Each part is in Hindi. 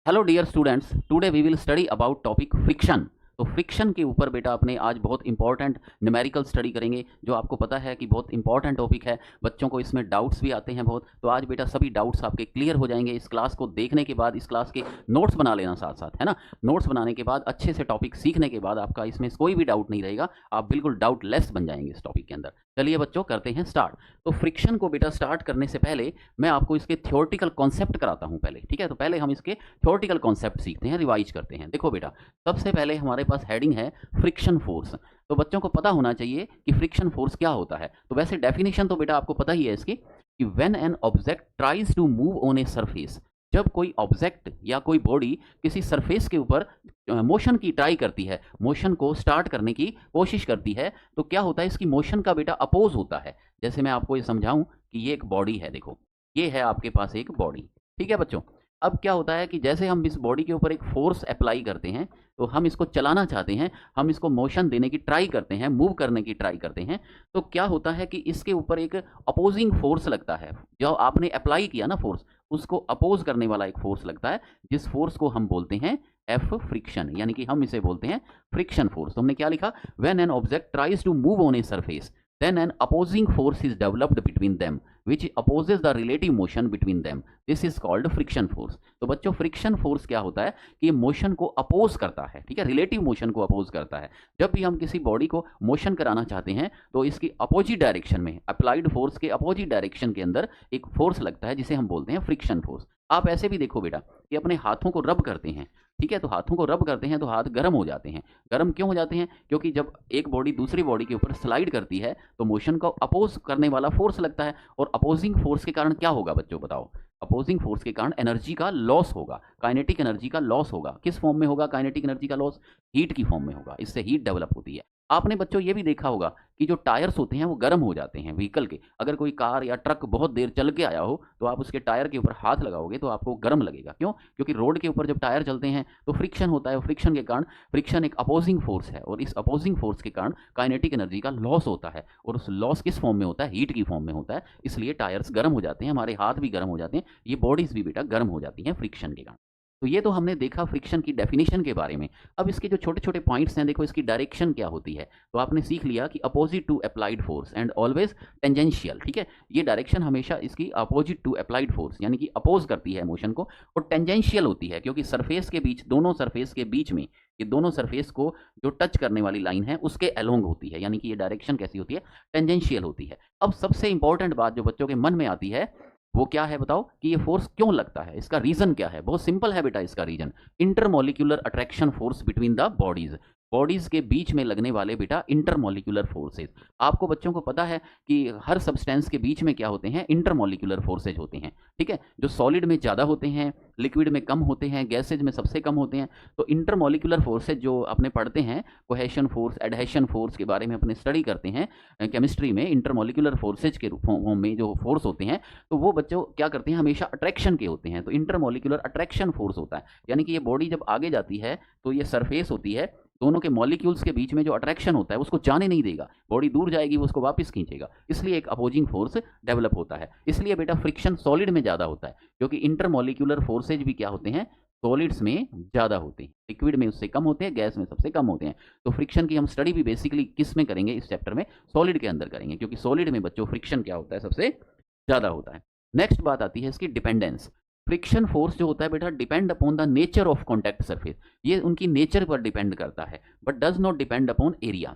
Hello dear students, today we will study about topic friction. तो फ्रिक्शन के ऊपर बेटा अपने आज बहुत इंपॉर्टेंट न्यूमेरिकल स्टडी करेंगे, जो आपको पता है कि बहुत इंपॉर्टेंट टॉपिक है। बच्चों को इसमें डाउट्स भी आते हैं बहुत, तो आज बेटा सभी डाउट्स आपके क्लियर हो जाएंगे। इस क्लास को देखने के बाद इस क्लास के नोट्स बना लेना साथ साथ, है ना। नोट्स बनाने के बाद अच्छे से टॉपिक सीखने के बाद आपका इसमें कोई भी डाउट नहीं रहेगा, आप बिल्कुल डाउट लेस बन जाएंगे इस टॉपिक के अंदर। चलिए बच्चों, करते हैं स्टार्ट। तो फ्रिक्शन को बेटा स्टार्ट करने से पहले मैं आपको इसके थ्योरेटिकल कॉन्सेप्ट कराता हूं पहले, ठीक है। तो पहले हम इसके थ्योरेटिकल कॉन्सेप्ट सीखते हैं, रिवाइज करते हैं। देखो बेटा, सबसे पहले हमारे पास हेडिंग है फ्रिक्शन फोर्स। तो बच्चों को पता होना चाहिए कि फ्रिक्शन फोर्स क्या होता है। तो वैसे डेफिनेशन तो बेटा आपको पता ही है इसकी, कि when an object tries to move on a surface, जब कोई ऑब्जेक्ट या कोई बॉडी किसी सरफेस के ऊपर मोशन की ट्राई करती है, मोशन को स्टार्ट करने की कोशिश करती है, तो क्या होता है, इसकी मोशन का बेटा अपोज होता है। जैसे मैं आपको ये समझाऊं कि ये एक बॉडी है, देखो ये है आपके पास एक बॉडी, ठीक है बच्चों। अब क्या होता है कि जैसे हम इस बॉडी के ऊपर एक फोर्स अप्लाई करते हैं, तो हम इसको चलाना चाहते हैं, हम इसको मोशन देने की ट्राई करते हैं, मूव करने की ट्राई करते हैं, तो क्या होता है कि इसके ऊपर एक अपोजिंग फोर्स लगता है। जो आपने अप्लाई किया ना फोर्स, उसको अपोज करने वाला एक फोर्स लगता है, जिस फोर्स को हम बोलते हैं एफ फ्रिक्शन, यानी कि हम इसे बोलते हैं फ्रिक्शन फोर्स। तो हमने क्या लिखा, when an object tries to move on a surface then an opposing force is developed between them which opposes the relative motion between them. This is called friction force. तो बच्चों, फ्रिक्शन फोर्स क्या होता है कि ये मोशन को अपोज करता है, ठीक है, रिलेटिव मोशन को अपोज करता है। जब भी हम किसी बॉडी को मोशन कराना चाहते हैं, तो इसकी अपोजिट डायरेक्शन में, अप्लाइड फोर्स के अपोजिट डायरेक्शन के अंदर एक फोर्स लगता है, जिसे हम बोलते हैं फ्रिक्शन फोर्स। आप ऐसे भी देखो बेटा कि अपने हाथों को रब करते हैं, ठीक है, तो हाथों को रब करते हैं तो हाथ गर्म हो जाते हैं। गर्म क्यों हो जाते हैं? क्योंकि जब एक बॉडी दूसरी बॉडी के ऊपर स्लाइड करती है, तो मोशन को अपोज करने वाला फोर्स लगता है, और अपोजिंग फोर्स के कारण क्या होगा बच्चों, बताओ। अपोजिंग फोर्स के कारण एनर्जी का लॉस होगा, काइनेटिक एनर्जी का लॉस होगा। किस फॉर्म में होगा काइनेटिक एनर्जी का लॉस? हीट की फॉर्म में होगा। इससे हीट डेवलप होती है। आपने बच्चों ये भी देखा होगा कि जो टायर्स होते हैं वो गर्म हो जाते हैं व्हीकल के। अगर कोई कार या ट्रक बहुत देर चल के आया हो, तो आप उसके टायर के ऊपर हाथ लगाओगे तो आपको गर्म लगेगा। क्यों? क्योंकि रोड के ऊपर जब टायर चलते हैं तो फ्रिक्शन होता है, फ्रिक्शन के कारण, फ्रिक्शन एक अपोजिंग फोर्स है, और इस अपोजिंग फोर्स के कारण काइनेटिक एनर्जी का लॉस होता है, और उस लॉस किस फॉर्म में होता है? हीट की फॉर्म में होता है। इसलिए टायर्स गर्म हो जाते हैं, हमारे हाथ भी गर्म हो जाते हैं, ये बॉडीज भी बेटा गर्म हो जाती हैं फ्रिक्शन के कारण। तो ये तो हमने देखा फ्रिक्शन की डेफिनेशन के बारे में। अब इसके जो छोटे छोटे पॉइंट्स हैं, देखो इसकी डायरेक्शन क्या होती है। तो आपने सीख लिया कि opposite to applied force and always tangential, ठीक है। ये डायरेक्शन हमेशा इसकी अपोजिट टू अप्लाइड फोर्स, यानी कि अपोज करती है मोशन को, और टेंजेंशियल होती है, क्योंकि सरफेस के बीच, दोनों सरफेस के बीच में, ये दोनों सरफेस को जो टच करने वाली लाइन है उसके अलोंग होती है, यानी कि ये डायरेक्शन कैसी होती है? टेंजेंशियल होती है। अब सबसे इंपॉर्टेंट बात जो बच्चों के मन में आती है, वो क्या है बताओ, कि ये फोर्स क्यों लगता है, इसका रीजन क्या है? बहुत सिंपल है बेटा इसका reason, intermolecular attraction force between the bodies. Bodies के बीच में लगने वाले बेटा इंटरमोलिक्यूलर फोर्सेज। आपको बच्चों को पता है कि हर सब्सटेंस के बीच में क्या होते हैं? इंटरमोलिक्यूलर फोर्सेज होते हैं, ठीक है। जो सॉलिड में ज़्यादा होते हैं, लिक्विड में कम होते हैं, गैसेज में सबसे कम होते हैं। तो इंटरमोलिक्यूलर फोर्सेज जो अपने पढ़ते हैं, कोहेशन फोर्स, एडहेशन फोर्स के बारे में अपने स्टडी करते हैं केमिस्ट्री में, इंटरमोलिक्यूलर फोर्सेज के फॉर्म में जो फोर्स होते हैं, तो वो बच्चों क्या करते हैं? हमेशा अट्रैक्शन के होते हैं। तो इंटरमोलिक्यूलर अट्रैक्शन फोर्स होता है, यानी कि ये बॉडी जब आगे जाती है, तो ये सरफेस होती है, दोनों के मॉलिक्यूल्स के बीच में जो अट्रैक्शन होता है उसको जाने नहीं देगा, बॉडी दूर जाएगी वो उसको वापस खींचेगा, इसलिए एक अपोजिंग फोर्स डेवलप होता है। इसलिए बेटा फ्रिक्शन सॉलिड में ज़्यादा होता है, क्योंकि इंटरमोलिक्यूलर फोर्सेज भी क्या होते हैं? सॉलिड्स में ज़्यादा होते हैं, लिक्विड में उससे कम होते हैं, गैस में सबसे कम होते हैं। तो फ्रिक्शन की हम स्टडी भी बेसिकली किस में करेंगे इस चैप्टर में? सॉलिड के अंदर करेंगे, क्योंकि सॉलिड में बच्चों फ्रिक्शन क्या होता है? सबसे ज़्यादा होता है। नेक्स्ट बात आती है इसकी डिपेंडेंस। फ्रिक्शन फोर्स जो होता है बेटा, depend upon the nature of contact surface, ये उनकी नेचर पर डिपेंड करता है, but does not depend upon area,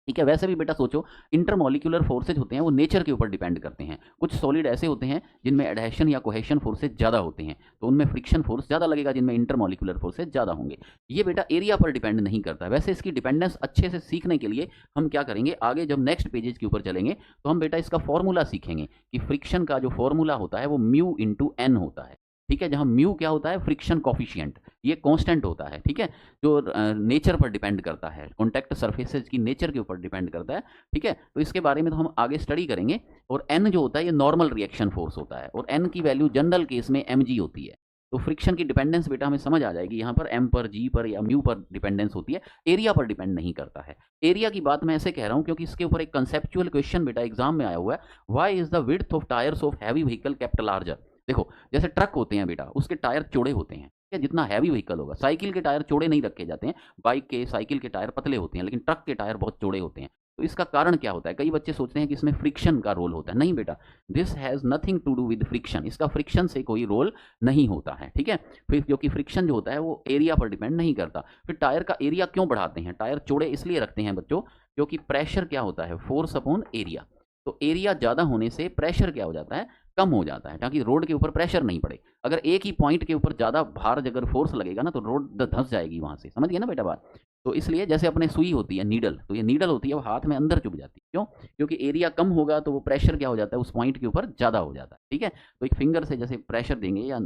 ठीक है। वैसे भी बेटा सोचो, इंटरमोलिक्यूलर फोर्सेज होते हैं वो नेचर के ऊपर डिपेंड करते हैं। कुछ सॉलिड ऐसे होते हैं जिनमें एडहेशन या कोहेशन फोर्सेज ज़्यादा होते हैं, तो उनमें फ्रिक्शन फोर्स ज़्यादा लगेगा, जिनमें इंटरमोलिक्यूलर फोर्सेज ज़्यादा होंगे। ये बेटा एरिया पर डिपेंड नहीं करता है। वैसे इसकी डिपेंडेंस अच्छे से सीखने के लिए हम क्या करेंगे, आगे जब नेक्स्ट पेजेस के ऊपर चलेंगे तो हम बेटा इसका फॉर्मूला सीखेंगे, कि फ्रिक्शन का जो फॉर्मूला होता है वो म्यू इंटू एन होता है, ठीक है। जहां म्यू क्या होता है? फ्रिक्शन कॉफिशिएंट, ये कांस्टेंट होता है, ठीक है, जो नेचर पर डिपेंड करता है, कॉन्टैक्ट सरफेसेज की नेचर के ऊपर डिपेंड करता है, ठीक है। तो इसके बारे में तो हम आगे स्टडी करेंगे। और एन जो होता है ये नॉर्मल रिएक्शन फोर्स होता है, और एन की वैल्यू जनरल केस में mg होती है। तो फ्रिक्शन की डिपेंडेंस बेटा हमें समझ आ जाएगी, यहाँ पर m पर, g पर या म्यू पर डिपेंडेंस होती है, एरिया पर डिपेंड नहीं करता है। एरिया की बात मैं ऐसे कह रहा हूँ क्योंकि इसके ऊपर एक कंसेप्चुअल क्वेश्चन बेटा एग्जाम में आया हुआ है, why is the width of tyres of heavy vehicle kept larger. देखो, जैसे ट्रक होते हैं बेटा, उसके टायर चौड़े होते हैं, ठीक है, जितना हैवी व्हीकल होगा। साइकिल के टायर चौड़े नहीं रखे जाते हैं, बाइक के, साइकिल के टायर पतले होते हैं, लेकिन ट्रक के टायर बहुत चौड़े होते हैं। तो इसका कारण क्या होता है? कई बच्चे सोचते हैं कि इसमें फ्रिक्शन का रोल होता है। नहीं बेटा, this has nothing to do with friction. इसका फ्रिक्शन से कोई रोल नहीं होता है, ठीक है। फिर क्योंकि फ्रिक्शन जो होता है वो एरिया पर डिपेंड नहीं करता। फिर टायर का एरिया क्यों बढ़ाते हैं? टायर चौड़े इसलिए रखते हैं बच्चों, क्योंकि प्रेशर क्या होता है? Force upon area. तो एरिया ज़्यादा होने से प्रेशर क्या हो जाता है? कम हो जाता है, ताकि रोड के ऊपर प्रेशर नहीं पड़े। अगर एक ही पॉइंट के ऊपर ज़्यादा भार अगर फोर्स लगेगा ना, तो रोड धंस जाएगी वहाँ से। समझ गए ना बेटा बात? तो इसलिए जैसे अपने सुई होती है, नीडल, तो ये नीडल होती है वो हाथ में अंदर चुभ जाती है। क्यों? क्योंकि एरिया कम होगा तो वो प्रेशर क्या हो जाता है? उस पॉइंट के ऊपर ज़्यादा हो जाता है, ठीक है। तो एक फिंगर से जैसे प्रेशर देंगे या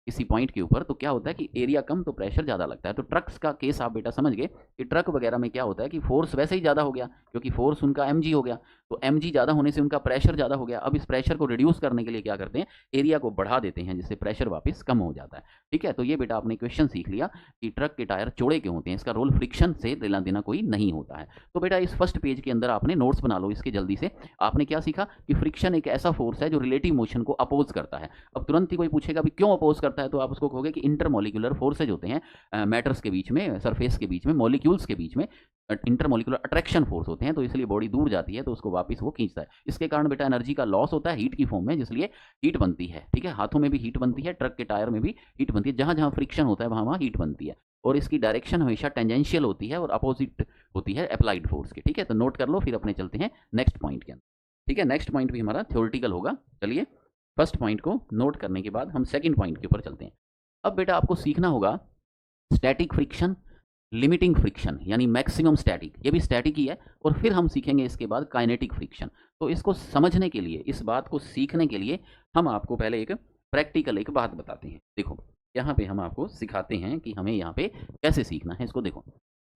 किसी पॉइंट के ऊपर, तो क्या होता है कि एरिया कम तो प्रेशर ज़्यादा लगता है। तो ट्रक्स का केस आप बेटा समझ गए कि ट्रक वगैरह में क्या होता है कि फोर्स वैसे ही ज़्यादा हो गया, क्योंकि फोर्स उनका mg हो गया। तो mg ज़्यादा होने से उनका प्रेशर ज़्यादा हो गया। अब इस प्रेशर को रिड्यूस करने के लिए क्या करते हैं? एरिया को बढ़ा देते हैं, जिससे प्रेशर वापस कम हो जाता है, ठीक है। तो ये बेटा आपने क्वेश्चन सीख लिया कि ट्रक के टायर चौड़े क्यों होते हैं। इसका रोल फ्रिक्शन से लेना देना कोई नहीं होता है। तो बेटा इस फर्स्ट पेज के अंदर आपने नोट्स बना लो इसके जल्दी से। आपने क्या सीखा कि फ्रिक्शन एक ऐसा फोर्स है जो रिलेटिव मोशन को अपोज करता है। अब तुरंत ही कोई पूछेगा भी क्यों अपोज करता है, तो आप उसको कहोगे कि इंटरमोलिकुलर फोर्सेज होते हैं मैटर्स के बीच में, सरफेस के बीच में, मॉलिक्यूल्स के बीच में इंटरमोलिकुलर अट्रैक्शन फोर्स होते हैं। तो इसलिए बॉडी दूर जाती है तो उसको वापस वो खींचता है। इसके कारण बेटा एनर्जी का लॉस होता है हीट की फॉर्म में, जिसलिए हीट बनती है, ठीक है। हाथों में भी हीट बनती है, ट्रक के टायर में भी हीट बनती है। जहां जहां फ्रिक्शन होता है वहां वहां हीट बनती है, और इसकी डायरेक्शन हमेशा टेंजेंशियल होती है और अपोजिट होती है अप्लाइड फोर्स के, ठीक है। तो नोट कर लो, फिर अपने चलते हैं नेक्स्ट पॉइंट के अंदर, ठीक है। नेक्स्ट पॉइंट भी हमारा थ्योरेटिकल होगा। चलिए फर्स्ट पॉइंट को नोट करने के बाद हम सेकंड पॉइंट के ऊपर चलते हैं। अब बेटा आपको सीखना होगा स्टैटिक फ्रिक्शन, लिमिटिंग फ्रिक्शन, यानी मैक्सिमम स्टैटिक, ये भी स्टैटिक ही है। और फिर हम सीखेंगे इसके बाद काइनेटिक फ्रिक्शन। तो इसको समझने के लिए, इस बात को सीखने के लिए हम आपको पहले एक प्रैक्टिकल एक बात बताते हैं। देखो यहाँ पे हम आपको सिखाते हैं कि हमें यहाँ पे कैसे सीखना है इसको। देखो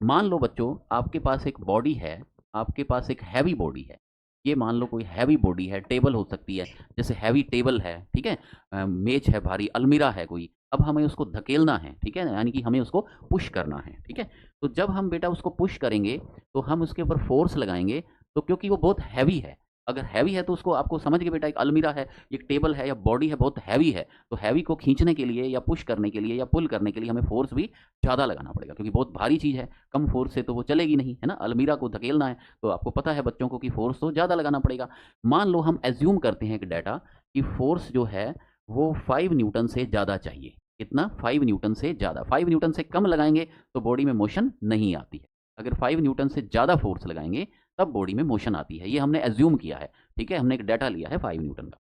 मान लो बच्चों आपके पास एक बॉडी है, आपके पास एक हैवी बॉडी है। ये मान लो कोई हैवी बॉडी है, टेबल हो सकती है, जैसे हैवी टेबल है, ठीक है, मेज है भारी, अलमीरा है कोई। अब हमें उसको धकेलना है, ठीक है, यानी कि हमें उसको पुश करना है, ठीक है। तो जब हम बेटा उसको पुश करेंगे तो हम उसके ऊपर फोर्स लगाएंगे। तो क्योंकि वो बहुत हैवी है, अगर हैवी है तो उसको आपको समझ के बेटा, एक अलमीरा है, एक टेबल है या बॉडी है, बहुत हैवी है, तो हैवी को खींचने के लिए या पुश करने के लिए या पुल करने के लिए हमें फोर्स भी ज़्यादा लगाना पड़ेगा, क्योंकि बहुत भारी चीज़ है, कम फोर्स से तो वो चलेगी नहीं, है ना। अलमीरा को धकेलना है तो आपको पता है बच्चों को कि फोर्स तो ज़्यादा लगाना पड़ेगा। मान लो हम एज्यूम करते हैं एक डाटा कि फोर्स जो है वो 5 न्यूटन से ज़्यादा चाहिए। कितना? 5 न्यूटन से ज़्यादा। 5 न्यूटन से कम लगाएंगे तो बॉडी में मोशन नहीं आती है। अगर 5 न्यूटन से ज़्यादा फोर्स लगाएंगे तब बॉडी में मोशन आती है। ये हमने एज्यूम किया है, ठीक है, हमने एक डाटा लिया है 5 न्यूटन का।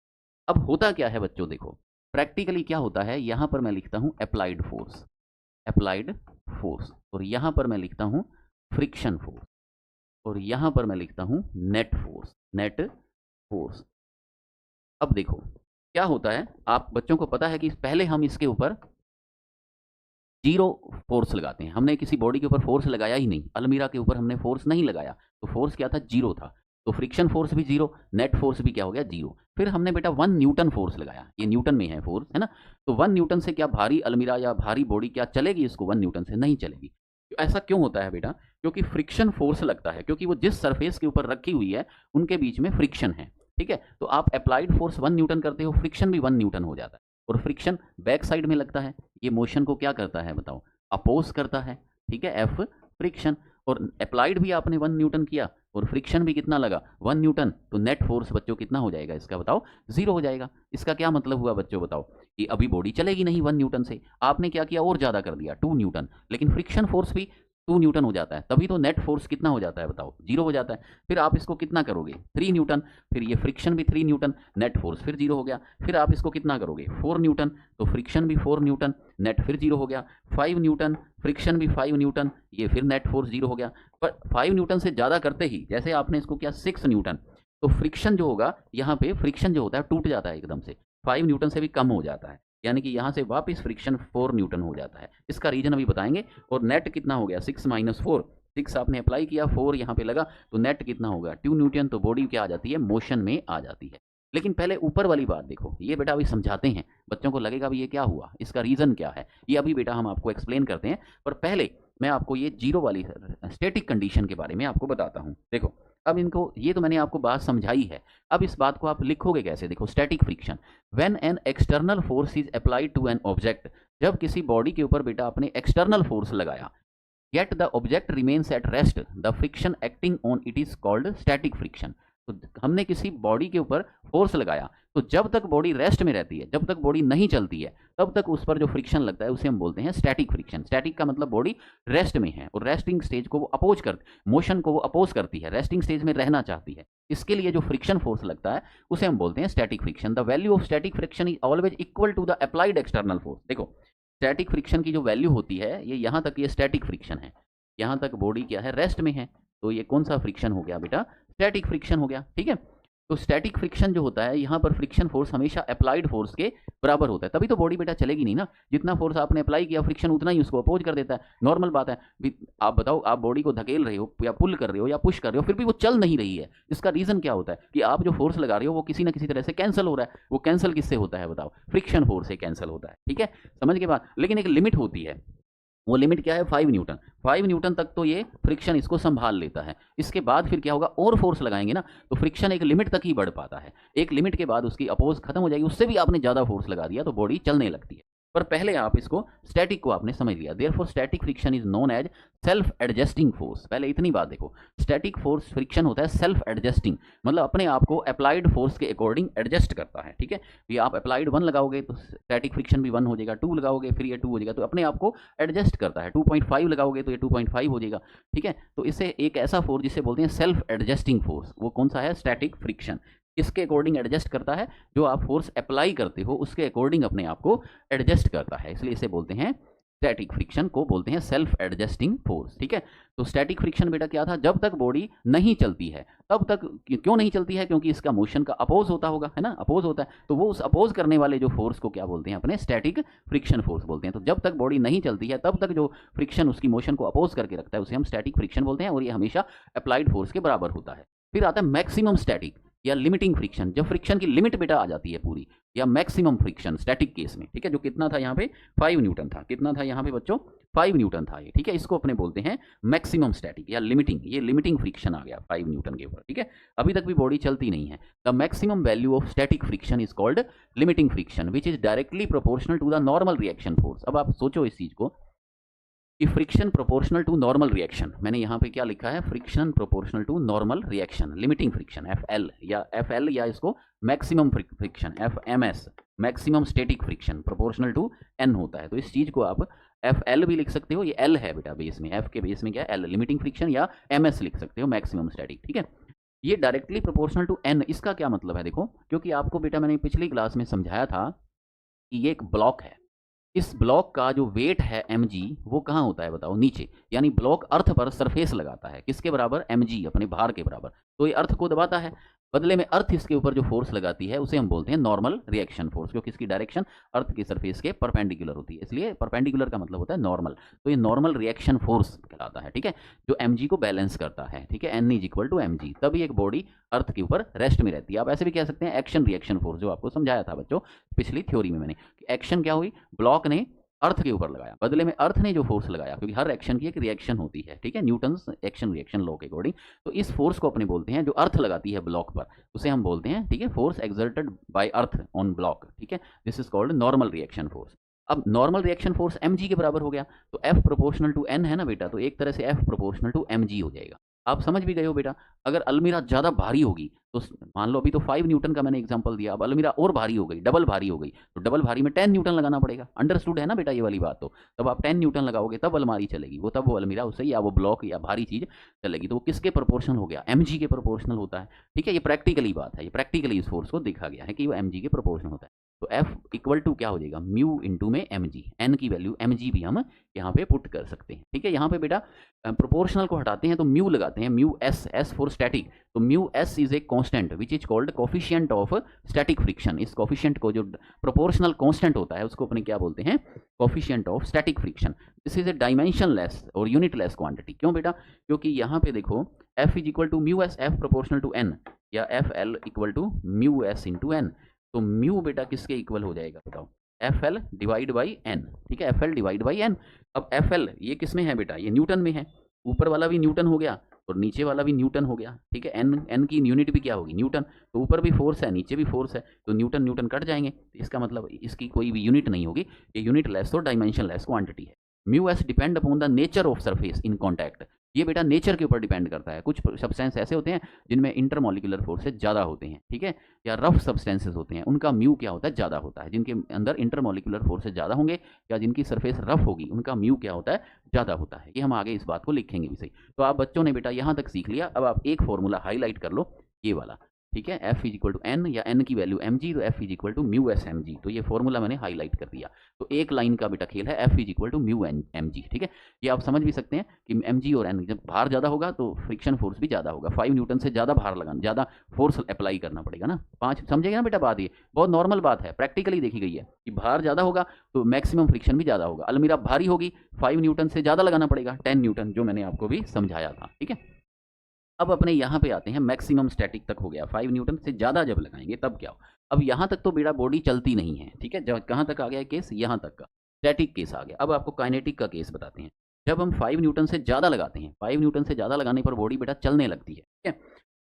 अब होता क्या है बच्चों, देखो प्रैक्टिकली क्या होता है। यहाँ पर मैं लिखता हूँ अप्लाइड फोर्स, अप्लाइड फोर्स, और यहाँ पर मैं लिखता हूँ फ्रिक्शन फोर्स, और यहाँ पर मैं लिखता हूँ नेट फोर्स, नेट फोर्स। अब देखो क्या होता है, आप बच्चों को पता है कि पहले हम इसके ऊपर जीरो फोर्स लगाते हैं। हमने किसी बॉडी के ऊपर फोर्स लगाया ही नहीं, अलमीरा के ऊपर हमने फोर्स नहीं लगाया, तो फोर्स क्या था? जीरो था। तो फ्रिक्शन फोर्स भी जीरो, नेट फोर्स भी क्या हो गया? जीरो। फिर हमने बेटा 1 न्यूटन फोर्स लगाया, ये न्यूटन में है फोर्स, है ना। तो 1 न्यूटन से क्या भारी अलमीरा या भारी बॉडी क्या चलेगी? इसको 1 न्यूटन से नहीं चलेगी। तो ऐसा क्यों होता है बेटा? क्योंकि फ्रिक्शन फोर्स लगता है, क्योंकि वो जिस सरफेस के ऊपर रखी हुई है उनके बीच में फ्रिक्शन है, ठीक है। तो आप अप्लाइड फोर्स 1 न्यूटन करते हो, फ्रिक्शन भी 1 न्यूटन हो जाता है, और फ्रिक्शन बैक साइड में लगता है। ये मोशन को क्या करता है बताओ? अपोज करता है, ठीक है, एफ फ्रिक्शन। और अप्लाइड भी आपने 1 न्यूटन किया और फ्रिक्शन भी कितना लगा? 1 न्यूटन। तो नेट फोर्स बच्चों कितना हो जाएगा इसका बताओ? जीरो हो जाएगा। इसका क्या मतलब हुआ बच्चों बताओ? कि अभी बॉडी चलेगी नहीं 1 न्यूटन से, आपने क्या किया? और ज़्यादा कर दिया 2 न्यूटन, लेकिन फ्रिक्शन फोर्स भी 2 न्यूटन हो जाता है, तभी तो नेट फोर्स कितना हो जाता है बताओ? जीरो हो जाता है। फिर आप इसको कितना करोगे? 3 न्यूटन, फिर ये फ्रिक्शन भी 3 न्यूटन, नेट फोर्स फिर जीरो हो गया। फिर आप इसको कितना करोगे? 4 न्यूटन, तो फ्रिक्शन भी 4 न्यूटन, नेट फिर जीरो हो गया। 5 न्यूटन, फ्रिक्शन भी 5 न्यूटन, ये फिर नेट फोर्स जीरो हो गया। पर 5 न्यूटन से ज़्यादा करते ही, जैसे आपने इसको किया 6 न्यूटन, तो फ्रिक्शन जो होगा यहाँ पे, फ्रिक्शन जो होता है टूट जाता है एकदम से, 5 न्यूटन से भी कम हो जाता है, यानी कि यहाँ से वापस फ्रिक्शन 4 न्यूटन हो जाता है। इसका रीजन अभी बताएंगे। और नेट कितना हो गया? 6 माइनस 4, 6 आपने अप्लाई किया, 4 यहाँ पे लगा, तो नेट कितना होगा? 2 न्यूटन। तो बॉडी क्या आ जाती है? मोशन में आ जाती है। लेकिन पहले ऊपर वाली बात देखो, ये बेटा अभी समझाते हैं, बच्चों को लगेगा भी ये क्या हुआ, इसका रीज़न क्या है, ये अभी बेटा हम आपको एक्सप्लेन करते हैं। पर पहले मैं आपको ये जीरो वाली स्टैटिक कंडीशन के बारे में आपको बताता हूँ। देखो अब इनको, ये तो मैंने आपको बात समझाई है, अब इस बात को आप लिखोगे कैसे? देखो static friction, when an external force is applied to an object जब किसी बॉडी के ऊपर बेटा आपने एक्सटर्नल फोर्स लगाया, yet the object remains at rest, the friction acting on it is called static friction। तो हमने किसी बॉडी के ऊपर फोर्स लगाया, तो जब तक बॉडी रेस्ट में रहती है, जब तक बॉडी नहीं चलती है, तब तक उस पर जो फ्रिक्शन लगता है उसे हम बोलते हैं स्टैटिक फ्रिक्शन। स्टैटिक का मतलब बॉडी रेस्ट में है और रेस्टिंग स्टेज को वो अपोज कर, मोशन को वो अपोज करती है, रेस्टिंग स्टेज में रहना चाहती है। इसके लिए जो फ्रिक्शन फोर्स लगता है उसे हम बोलते हैं static friction. The value of static friction is always equal to the applied external force. देखो स्टैटिक फ्रिक्शन की जो वैल्यू होती है, ये यहाँ तक ये स्टैटिक फ्रिक्शन है, यहाँ तक बॉडी क्या है, रेस्ट में है, तो ये कौन सा फ्रिक्शन हो गया बेटा, स्टैटिक फ्रिक्शन हो गया। ठीक है, तो स्टैटिक फ्रिक्शन जो होता है, यहाँ पर फ्रिक्शन फोर्स हमेशा अप्लाइड फोर्स के बराबर होता है, तभी तो बॉडी बेटा चलेगी नहीं ना। जितना फोर्स आपने अप्लाई किया, फ्रिक्शन उतना ही उसको अपोज कर देता है, नॉर्मल बात है। आप बताओ, आप बॉडी को धकेल रहे हो या पुल कर रहे हो या पुश कर रहे हो, फिर भी वो चल नहीं रही है। इसका रीजन क्या होता है कि आप जो फोर्स लगा रहे हो वो किसी ना किसी तरह से कैंसिल हो रहा है। वो कैंसिल किससे होता है बताओ, फ्रिक्शन फोर्स से कैंसिल होता है। ठीक है, समझ के बाद, लेकिन एक लिमिट होती है। वो लिमिट क्या है, 5 न्यूटन। 5 न्यूटन तक तो ये फ्रिक्शन इसको संभाल लेता है। इसके बाद फिर क्या होगा, और फोर्स लगाएंगे ना, तो फ्रिक्शन एक लिमिट तक ही बढ़ पाता है। एक लिमिट के बाद उसकी अपोज खत्म हो जाएगी, उससे भी आपने ज़्यादा फोर्स लगा दिया तो बॉडी चलने लगती है। पर पहले आप इसको स्टैटिक को आपने समझ लिया। Therefore static friction is known as self adjusting force. पहले इतनी बात देखो, स्टैटिक फोर्स फ्रिक्शन होता है सेल्फ एडजस्टिंग, मतलब अपने आप को अप्लाइड फोर्स के अकॉर्डिंग एडजस्ट करता है। ठीक है, ये आप अप्लाइड 1 लगाओगे तो स्टैटिक फ्रिक्शन भी 1 हो जाएगा, 2 लगाओगे फिर ये 2 हो जाएगा, तो अपने आप को एडजस्ट करता है। 2.5 लगाओगे तो ये 2.5 हो जाएगा। ठीक है, तो इसे एक ऐसा फोर्स जिसे बोलते हैं सेल्फ एडजस्टिंग फोर्स, वो कौन सा है, स्टैटिक फ्रिक्शन। इसके अकॉर्डिंग एडजस्ट करता है, जो आप फोर्स अप्लाई करते हो उसके अकॉर्डिंग अपने आप को एडजस्ट करता है, इसलिए इसे बोलते हैं स्टैटिक फ्रिक्शन को बोलते हैं सेल्फ एडजस्टिंग फोर्स। ठीक है, तो स्टैटिक फ्रिक्शन बेटा क्या था, जब तक बॉडी नहीं चलती है तब तक। क्यों नहीं चलती है, क्योंकि इसका मोशन का अपोज होता होगा, है ना, अपोज होता है, तो वो उस अपोज करने वाले जो फोर्स को क्या बोलते हैं, अपने स्टैटिक फ्रिक्शन फोर्स बोलते हैं। तो जब तक बॉडी नहीं चलती है तब तक जो फ्रिक्शन उसकी मोशन को अपोज करके रखता है उसे हम स्टैटिक फ्रिक्शन बोलते हैं, और ये हमेशा अप्लाइड फोर्स के बराबर होता है। फिर आता है मैक्सिमम स्टैटिक या लिमिटिंग फ्रिक्शन, जब फ्रिक्शन की लिमिट बेटा आ जाती है पूरी, या मैक्सिमम फ्रिक्शन स्टैटिक केस में। ठीक है, जो कितना था यहाँ पे 5 न्यूटन था, कितना था यहाँ पे बच्चों 5 न्यूटन था ये। ठीक है, इसको अपने बोलते हैं मैक्सिमम स्टैटिक या लिमिटिंग। ये लिमिटिंग फ्रिक्शन आ गया 5 न्यूटन के ऊपर। ठीक है, अभी तक भी बॉडी चलती नहीं है। The maximum value of static friction is called limiting friction which is directly proportional to the normal reaction force. अब आप सोचो इस चीज को कि friction proportional to normal reaction, मैंने यहाँ पे क्या लिखा है, friction proportional to normal reaction, limiting friction F L या इसको maximum friction F maximum static friction proportional to N होता है। तो इस चीज को आप एफ एल भी लिख सकते हो, ये एल है बेटा बेस में, एफ के बेस में क्या है एल, लिमिटिंग फ्रिक्शन, या एम एस लिख सकते हो मैक्सिमम स्टैटिक। ठीक है, ये डायरेक्टली प्रोपोर्शनल टू एन, इसका क्या मतलब है देखो, क्योंकि आपको बेटा मैंने पिछली क्लास में समझाया था कि ये एक ब्लॉक है, इस ब्लॉक का जो वेट है mg वो कहाँ होता है बताओ, नीचे, यानी ब्लॉक अर्थ पर सरफेस लगाता है, किसके बराबर, mg, अपने भार के बराबर। तो ये अर्थ को दबाता है, बदले में अर्थ इसके ऊपर जो फोर्स लगाती है उसे हम बोलते हैं नॉर्मल रिएक्शन फोर्स, क्योंकि इसकी डायरेक्शन अर्थ की सरफेस के परपेंडिकुलर होती है, इसलिए परपेंडिकुलर का मतलब होता है नॉर्मल। तो ये नॉर्मल रिएक्शन फोर्स कहलाता है। ठीक है, जो mg को बैलेंस करता है। ठीक है, n is equal to mg, तभी एक बॉडी अर्थ के ऊपर रेस्ट में रहती है। आप ऐसे भी कह सकते हैं एक्शन रिएक्शन फोर्स, जो आपको समझाया था बच्चों पिछली थ्योरी में मैंने, एक्शन क्या हुई, ब्लॉक ने अर्थ के ऊपर लगाया, बदले में अर्थ ने जो फोर्स लगाया, क्योंकि हर एक्शन की एक रिएक्शन होती है। ठीक है, न्यूटन्स एक्शन रिएक्शन लॉ के अकॉर्डिंग, तो इस फोर्स को अपने बोलते हैं, जो अर्थ लगाती है ब्लॉक पर उसे हम बोलते हैं, ठीक है, force exerted by earth on block. ठीक है, this is called normal reaction force. अब नॉर्मल रिएक्शन फोर्स mg के बराबर हो गया, तो f प्रोपोर्शनल टू n है ना बेटा, तो एक तरह से f प्रोपोर्शनल टू mg हो जाएगा। आप समझ भी गए हो बेटा। अगर अलमीरा ज़्यादा भारी होगी तो मान लो अभी तो 5 न्यूटन का मैंने एग्जांपल दिया, अब अलमीरा और भारी हो गई, डबल भारी हो गई, तो डबल भारी में 10 न्यूटन लगाना पड़ेगा। अंडरस्टूड है ना बेटा ये वाली बात। तो तब आप 10 न्यूटन लगाओगे तब अलमारी चलेगी, वो तब वो अलमीरा उससे या वो ब्लॉक या भारी चीज़ चलेगी। तो वो किसके प्रोपोर्शनल हो गया, mg के प्रोपोर्शनल होता है। ठीक है, ये प्रैक्टिकली बात है, ये प्रैक्टिकली इस फोर्स को देखा गया है कि वो mg के प्रोपोर्शनल होता है। तो F इक्वल टू क्या हो जाएगा, म्यू इंटू में mg, n की वैल्यू mg भी हम यहाँ पे पुट कर सकते हैं। ठीक है, यहाँ पे बेटा प्रोपोर्शनल को हटाते हैं तो म्यू लगाते हैं, म्यू s फॉर स्टैटिक। तो mu s is a constant which is called coefficient of static friction. इस कोफिशिएंट को, जो प्रोपोर्शनल कांस्टेंट होता है, उसको अपने क्या बोलते हैं, coefficient of static friction. This is a dimensionless और यूनिटलेस क्वांटिटी। क्यों बेटा, क्योंकि यहाँ पे देखो F is equal to mu s, F proportional to n, या F L equal to mu s into N. तो म्यू बेटा किसके इक्वल हो जाएगा बताओ, F L divide by N. ठीक है, F L divide by N. अब एफ एल ये किस में है बेटा, ये न्यूटन में है, ऊपर वाला भी न्यूटन हो गया, और नीचे वाला भी न्यूटन हो गया, ठीक है। एन एन की यूनिट भी क्या होगी, न्यूटन। तो ऊपर भी फोर्स है, नीचे भी फोर्स है, तो न्यूटन न्यूटन कट जाएंगे, तो इसका मतलब इसकी कोई भी यूनिट नहीं होगी, ये यूनिट लेस और डायमेंशन लेस क्वांटिटी है। Mu S depend upon the nature of surface in contact. ये बेटा नेचर के ऊपर डिपेंड करता है। कुछ सब्सटेंस ऐसे होते हैं जिनमें इंटरमोलिकुलर फोर्सेज ज़्यादा होते हैं, ठीक है, या रफ सब्सटेंसेस होते हैं, उनका म्यू क्या होता है, ज़्यादा होता है। जिनके अंदर इंटरमोलिकुलर फोर्सेज ज़्यादा होंगे या जिनकी सरफेस रफ होगी, उनका म्यू क्या होता है, ज़्यादा होता है। ये हम आगे इस बात को लिखेंगे भी सही। तो आप बच्चों ने बेटा यहाँ तक सीख लिया। अब आप एक फॉर्मूला हाईलाइट कर लो, ये वाला, ठीक है। F is equal to N, या एन की वैल्यू एम जी, तो F is equal to mu S M G. तो ये फॉर्मूला मैंने हाईलाइट कर दिया। तो एक लाइन का बेटा खेल है, F is equal to mu N M G, ठीक है। ये आप समझ भी सकते हैं कि एम जी और एन, जब भार ज़्यादा होगा तो फ्रिक्शन फोर्स भी ज़्यादा होगा। 5 न्यूटन से ज़्यादा भार लगाना, ज़्यादा फोर्स अप्लाई करना पड़ेगा ना। 5 समझेगा ना बेटा बात, ये बहुत नॉर्मल बात है, प्रैक्टिकली देखी गई है कि भार ज़्यादा होगा तो मैक्सिमम फ्रिक्शन भी ज़्यादा होगा। अलमीरा भारी होगी, 5 न्यूटन से ज़्यादा लगाना पड़ेगा, 10 न्यूटन, जो मैंने आपको भी समझाया था, ठीक है। अब अपने यहाँ पे आते हैं, मैक्सिमम स्टैटिक तक हो गया, 5 न्यूटन से ज़्यादा जब लगाएंगे तब क्या हो। अब यहाँ तक तो बेटा बॉडी चलती नहीं है, ठीक है। जब कहाँ तक आ गया केस, यहाँ तक का स्टैटिक केस आ गया। अब आपको काइनेटिक का केस बताते हैं। जब हम 5 न्यूटन से ज़्यादा लगाते हैं, 5 न्यूटन से ज़्यादा लगाने पर बॉडी बेटा चलने लगती है, ठीक है।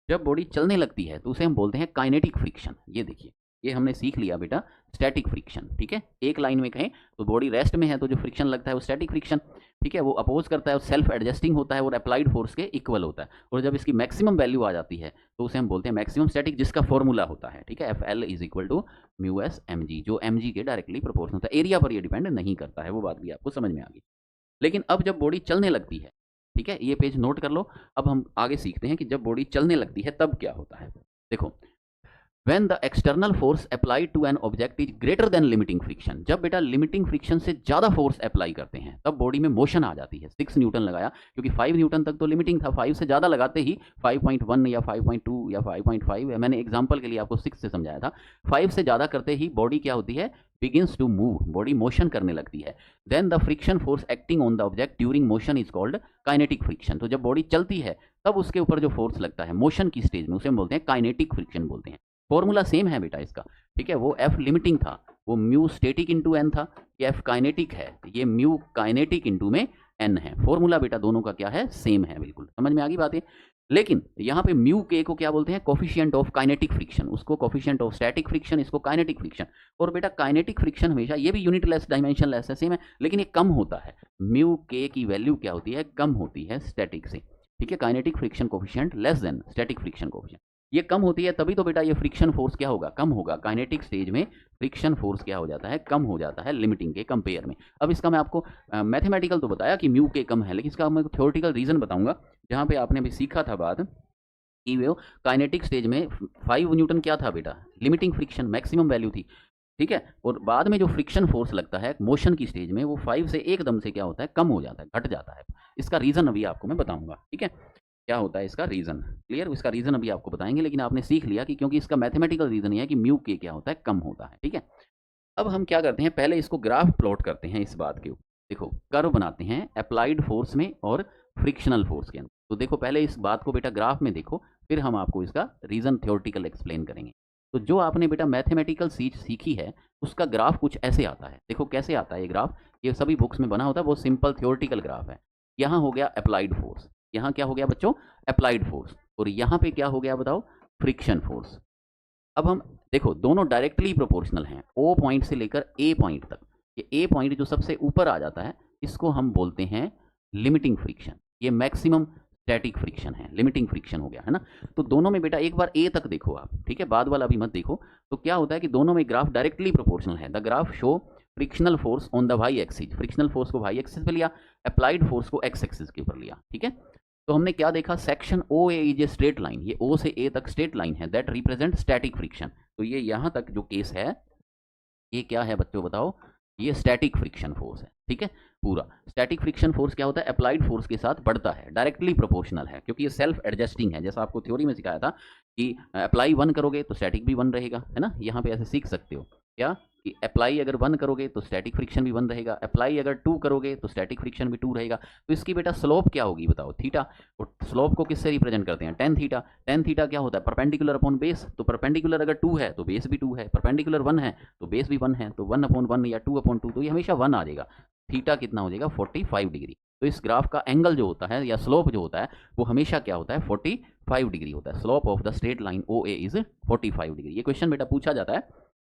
जब बॉडी चलने लगती है तो उसे हम बोलते हैं काइनेटिक फ्रिक्शन। ये देखिए, ये हमने सीख लिया बेटा, स्टैटिक फ्रिक्शन, ठीक है। एक लाइन में कहें तो बॉडी रेस्ट में है तो जो फ्रिक्शन लगता है वो स्टैटिक फ्रिक्शन, ठीक है। वो अपोज करता है, वो सेल्फ एडजस्टिंग होता है और अप्लाइड फोर्स के इक्वल होता है। और जब इसकी मैक्सिमम वैल्यू आ जाती है तो उसे हम बोलते हैं मैक्सिमम स्टैटिक, जिसका फॉर्मूला होता है, ठीक है, F L is equal to mu S M G, जो एम जी के डायरेक्टली प्रोपोर्शनल होता है। एरिया पर ये डिपेंड नहीं करता है, वो बात भी आपको समझ में आ गई। लेकिन अब जब बॉडी चलने लगती है, ठीक है, ये पेज नोट कर लो। अब हम आगे सीखते हैं कि जब बॉडी चलने लगती है तब क्या होता है। देखो, when the external force applied to an object is greater than limiting friction, जब बेटा लिमिटिंग फ्रिक्शन से ज़्यादा फोर्स अप्लाई करते हैं तब बॉडी में मोशन आ जाती है। 6 न्यूटन लगाया, क्योंकि 5 न्यूटन तक तो लिमिटिंग था, 5 से ज़्यादा लगाते ही 5.1 या 5.2 या 5.5, मैंने एग्जांपल के लिए आपको 6 से समझाया था। 5 से ज़्यादा करते ही बॉडी क्या होती है, begins to move, body motion करने लगती है। Then the friction force acting on the object during motion is called kinetic friction. तो जब बॉडी चलती है तब उसके ऊपर जो फोर्स लगता है मोशन की स्टेज में, उसे हम बोलते हैं काइनेटिक फ्रिक्शन बोलते हैं। फॉर्मूला सेम है बेटा इसका, ठीक है। वो एफ लिमिटिंग था, वो म्यू स्टेटिक इंटू एन था। ये एफ काइनेटिक है, ये म्यू काइनेटिक इंटू में एन है। फॉर्मूला बेटा दोनों का क्या है, सेम है, बिल्कुल समझ में आ गई बातें। लेकिन यहाँ पे म्यू के को क्या बोलते हैं, कोफिशिएंट ऑफ काइनेटिक फ्रिक्शन, उसको कोफिशिएंट ऑफ स्टैटिक फ्रिक्शन, इसको काइनेटिक फ्रिक्शन। और बेटा काइनेटिक फ्रिक्शन हमेशा, ये भी यूनिट लेस डायमेंशन लेस है, सेम है, लेकिन ये कम होता है। म्यू के की वैल्यू क्या होती है, कम होती है स्टैटिक से, ठीक है। Kinetic friction coefficient less than static friction coefficient, ये कम होती है, तभी तो बेटा ये फ्रिक्शन फोर्स क्या होगा, कम होगा। काइनेटिक स्टेज में फ्रिक्शन फोर्स क्या हो जाता है, कम हो जाता है लिमिटिंग के कंपेयर में। अब इसका मैं आपको मैथमेटिकल तो बताया कि म्यू के कम है, लेकिन इसका मैं थ्योरेटिकल रीजन बताऊंगा, जहां पे आपने अभी सीखा था बात कि वो काइनेटिक स्टेज में 5 न्यूटन क्या था बेटा, लिमिटिंग फ्रिक्शन, मैक्सिमम वैल्यू थी, ठीक है। और बाद में जो फ्रिक्शन फोर्स लगता है मोशन की स्टेज में, वो 5 से एकदम से क्या होता है, कम हो जाता है, घट जाता है। इसका रीजन अभी आपको मैं बताऊंगा, ठीक है, क्या होता है इसका रीजन, क्लियर। इसका रीजन अभी आपको बताएंगे, लेकिन आपने सीख लिया कि क्योंकि इसका मैथमेटिकल रीजन ये है कि म्यू के क्या होता है, कम होता है, ठीक है। अब हम क्या करते हैं, पहले इसको ग्राफ प्लॉट करते हैं इस बात के ऊपर। देखो, कर्व बनाते हैं अप्लाइड फोर्स में और फ्रिक्शनल फोर्स के अंदर। तो देखो, पहले इस बात को बेटा ग्राफ में देखो, फिर हम आपको इसका रीजन थ्योरेटिकल एक्सप्लेन करेंगे। तो जो आपने बेटा मैथमेटिकल सीखी है उसका ग्राफ कुछ ऐसे आता है। देखो कैसे आता है ये ग्राफ, ये सभी बुक्स में बना होता है, वो सिंपल थ्योरेटिकल ग्राफ है। यहाँ हो गया अप्लाइड फोर्स, यहाँ क्या हो गया बच्चों, अप्लाइड फोर्स, और यहाँ पे क्या हो गया बताओ, फ्रिक्शन फोर्स। अब हम देखो, दोनों डायरेक्टली प्रोपोर्शनल हैं, ओ पॉइंट से लेकर ए पॉइंट तक। ये ए पॉइंट जो सबसे ऊपर आ जाता है, इसको हम बोलते हैं लिमिटिंग फ्रिक्शन। ये मैक्सिमम स्टैटिक फ्रिक्शन है, लिमिटिंग फ्रिक्शन हो गया, है ना। तो दोनों में बेटा एक बार ए तक देखो आप, ठीक है, बाद वाला भी मत देखो। तो क्या होता है कि दोनों में ग्राफ डायरेक्टली प्रोपोर्शनल है। The graph show frictional force on the Y axis, frictional force को वाई एक्सिस पे लिया, अप्लाइड फोर्स को एक्स एक्सिस के ऊपर लिया, ठीक है। तो हमने क्या देखा, section O A is a straight line, ये ओ से ए तक स्ट्रेट लाइन है, दैट रिप्रेजेंट स्टैटिक फ्रिक्शन। तो ये यहाँ तक जो केस है, ये क्या है बच्चों बताओ, ये स्टैटिक फ्रिक्शन फोर्स है, ठीक है। पूरा स्टैटिक फ्रिक्शन फोर्स क्या होता है, अप्लाइड फोर्स के साथ बढ़ता है, डायरेक्टली प्रोपोर्शनल है, क्योंकि ये सेल्फ एडजस्टिंग है। जैसा आपको थ्योरी में सिखाया था कि अप्लाई 1 करोगे तो स्टैटिक भी 1 रहेगा, है ना। यहाँ पे ऐसे सीख सकते हो क्या, कि अप्लाई अगर 1 करोगे तो स्टैटिक फ्रिक्शन भी 1 रहेगा, अप्लाई अगर 2 करोगे तो स्टैटिक फ्रिक्शन भी 2 रहेगा। तो इसकी बेटा स्लोप क्या होगी बताओ, थीटा। और स्लोप को किससे रिप्रेजेंट करते हैं, टेन थीटा। टेन थीटा क्या होता है, परपेंडिकुलर अपॉन बेस। तो परपेंडिकुलर अगर 2 है तो बेस भी 2 है, परपेंडिकुलर 1 है तो बेस भी 1 है, तो 1/1 या 2/2, तो ये हमेशा 1 आ जाएगा। थीटा कितना हो जाएगा, 45 डिग्री। तो इस ग्राफ का एंगल जो होता है या स्लोप जो होता है वो हमेशा क्या होता है 45 डिग्री होता है। Slope of the straight line O A is 45 degree. ये क्वेश्चन बेटा पूछा जाता है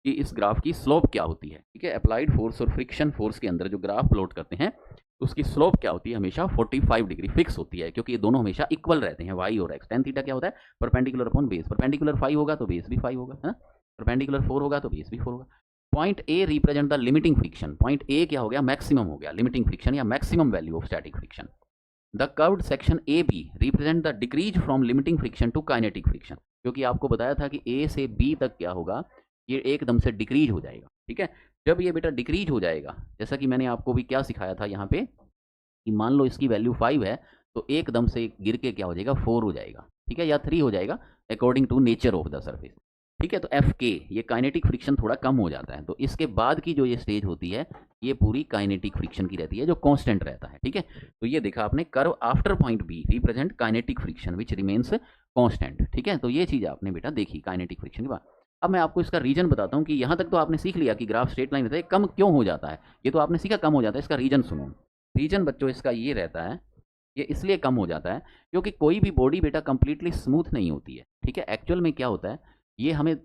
कि इस ग्राफ की स्लोप क्या होती है। ठीक है, अप्लाइड फोर्स और फ्रिक्शन फोर्स के अंदर जो ग्राफ प्लॉट करते हैं उसकी स्लोप क्या होती है, हमेशा 45 डिग्री फिक्स होती है, क्योंकि ये दोनों हमेशा इक्वल रहते हैं, वाई और एक्स। टेन थीटा क्या होता है, परपेंडिकुलर अपॉन बेस। परपेंडिकुलर 5 होगा तो बेस भी 5 होगा, है ना। परपेंडिकुलर 4 होगा तो बेस भी 4 होगा। Point A represent the limiting friction. Point A क्या हो गया, मैक्सिमम हो गया लिमिटिंग फ्रिक्शन या maximum value of static friction. The curved section A B represent the decrease from limiting friction to kinetic friction, क्योंकि आपको बताया था कि ए से बी तक क्या होगा, ये एकदम से डिक्रीज हो जाएगा। ठीक है, जब ये बेटा डिक्रीज हो जाएगा, जैसा कि मैंने आपको भी क्या सिखाया था यहाँ पे कि मान लो इसकी वैल्यू 5 है तो एकदम से गिर के क्या हो जाएगा 4 हो जाएगा। ठीक है, या 3 हो जाएगा according to nature of the surface. ठीक है, तो एफ के ये काइनेटिक फ्रिक्शन थोड़ा कम हो जाता है, तो इसके बाद की जो ये स्टेज होती है ये पूरी काइनेटिक फ्रिक्शन की रहती है जो कांस्टेंट रहता है। ठीक है, तो ये देखा आपने, curve after point B represent kinetic friction which remains constant. ठीक है, तो ये चीज़ आपने बेटा देखी काइनेटिक फ्रिक्शन के बाद। अब मैं आपको इसका रीजन बताता हूँ कि यहाँ तक तो आपने सीख लिया कि ग्राफ स्ट्रेट लाइन रहता है, कम क्यों हो जाता है, ये तो आपने सीखा कम हो जाता है। इसका रीजन सुनो। रीजन बच्चों इसका ये रहता है, ये इसलिए कम हो जाता है क्योंकि कोई भी बॉडी बेटा कंप्लीटली स्मूथ नहीं होती है। ठीक है, एक्चुअल में क्या होता है, ये हमें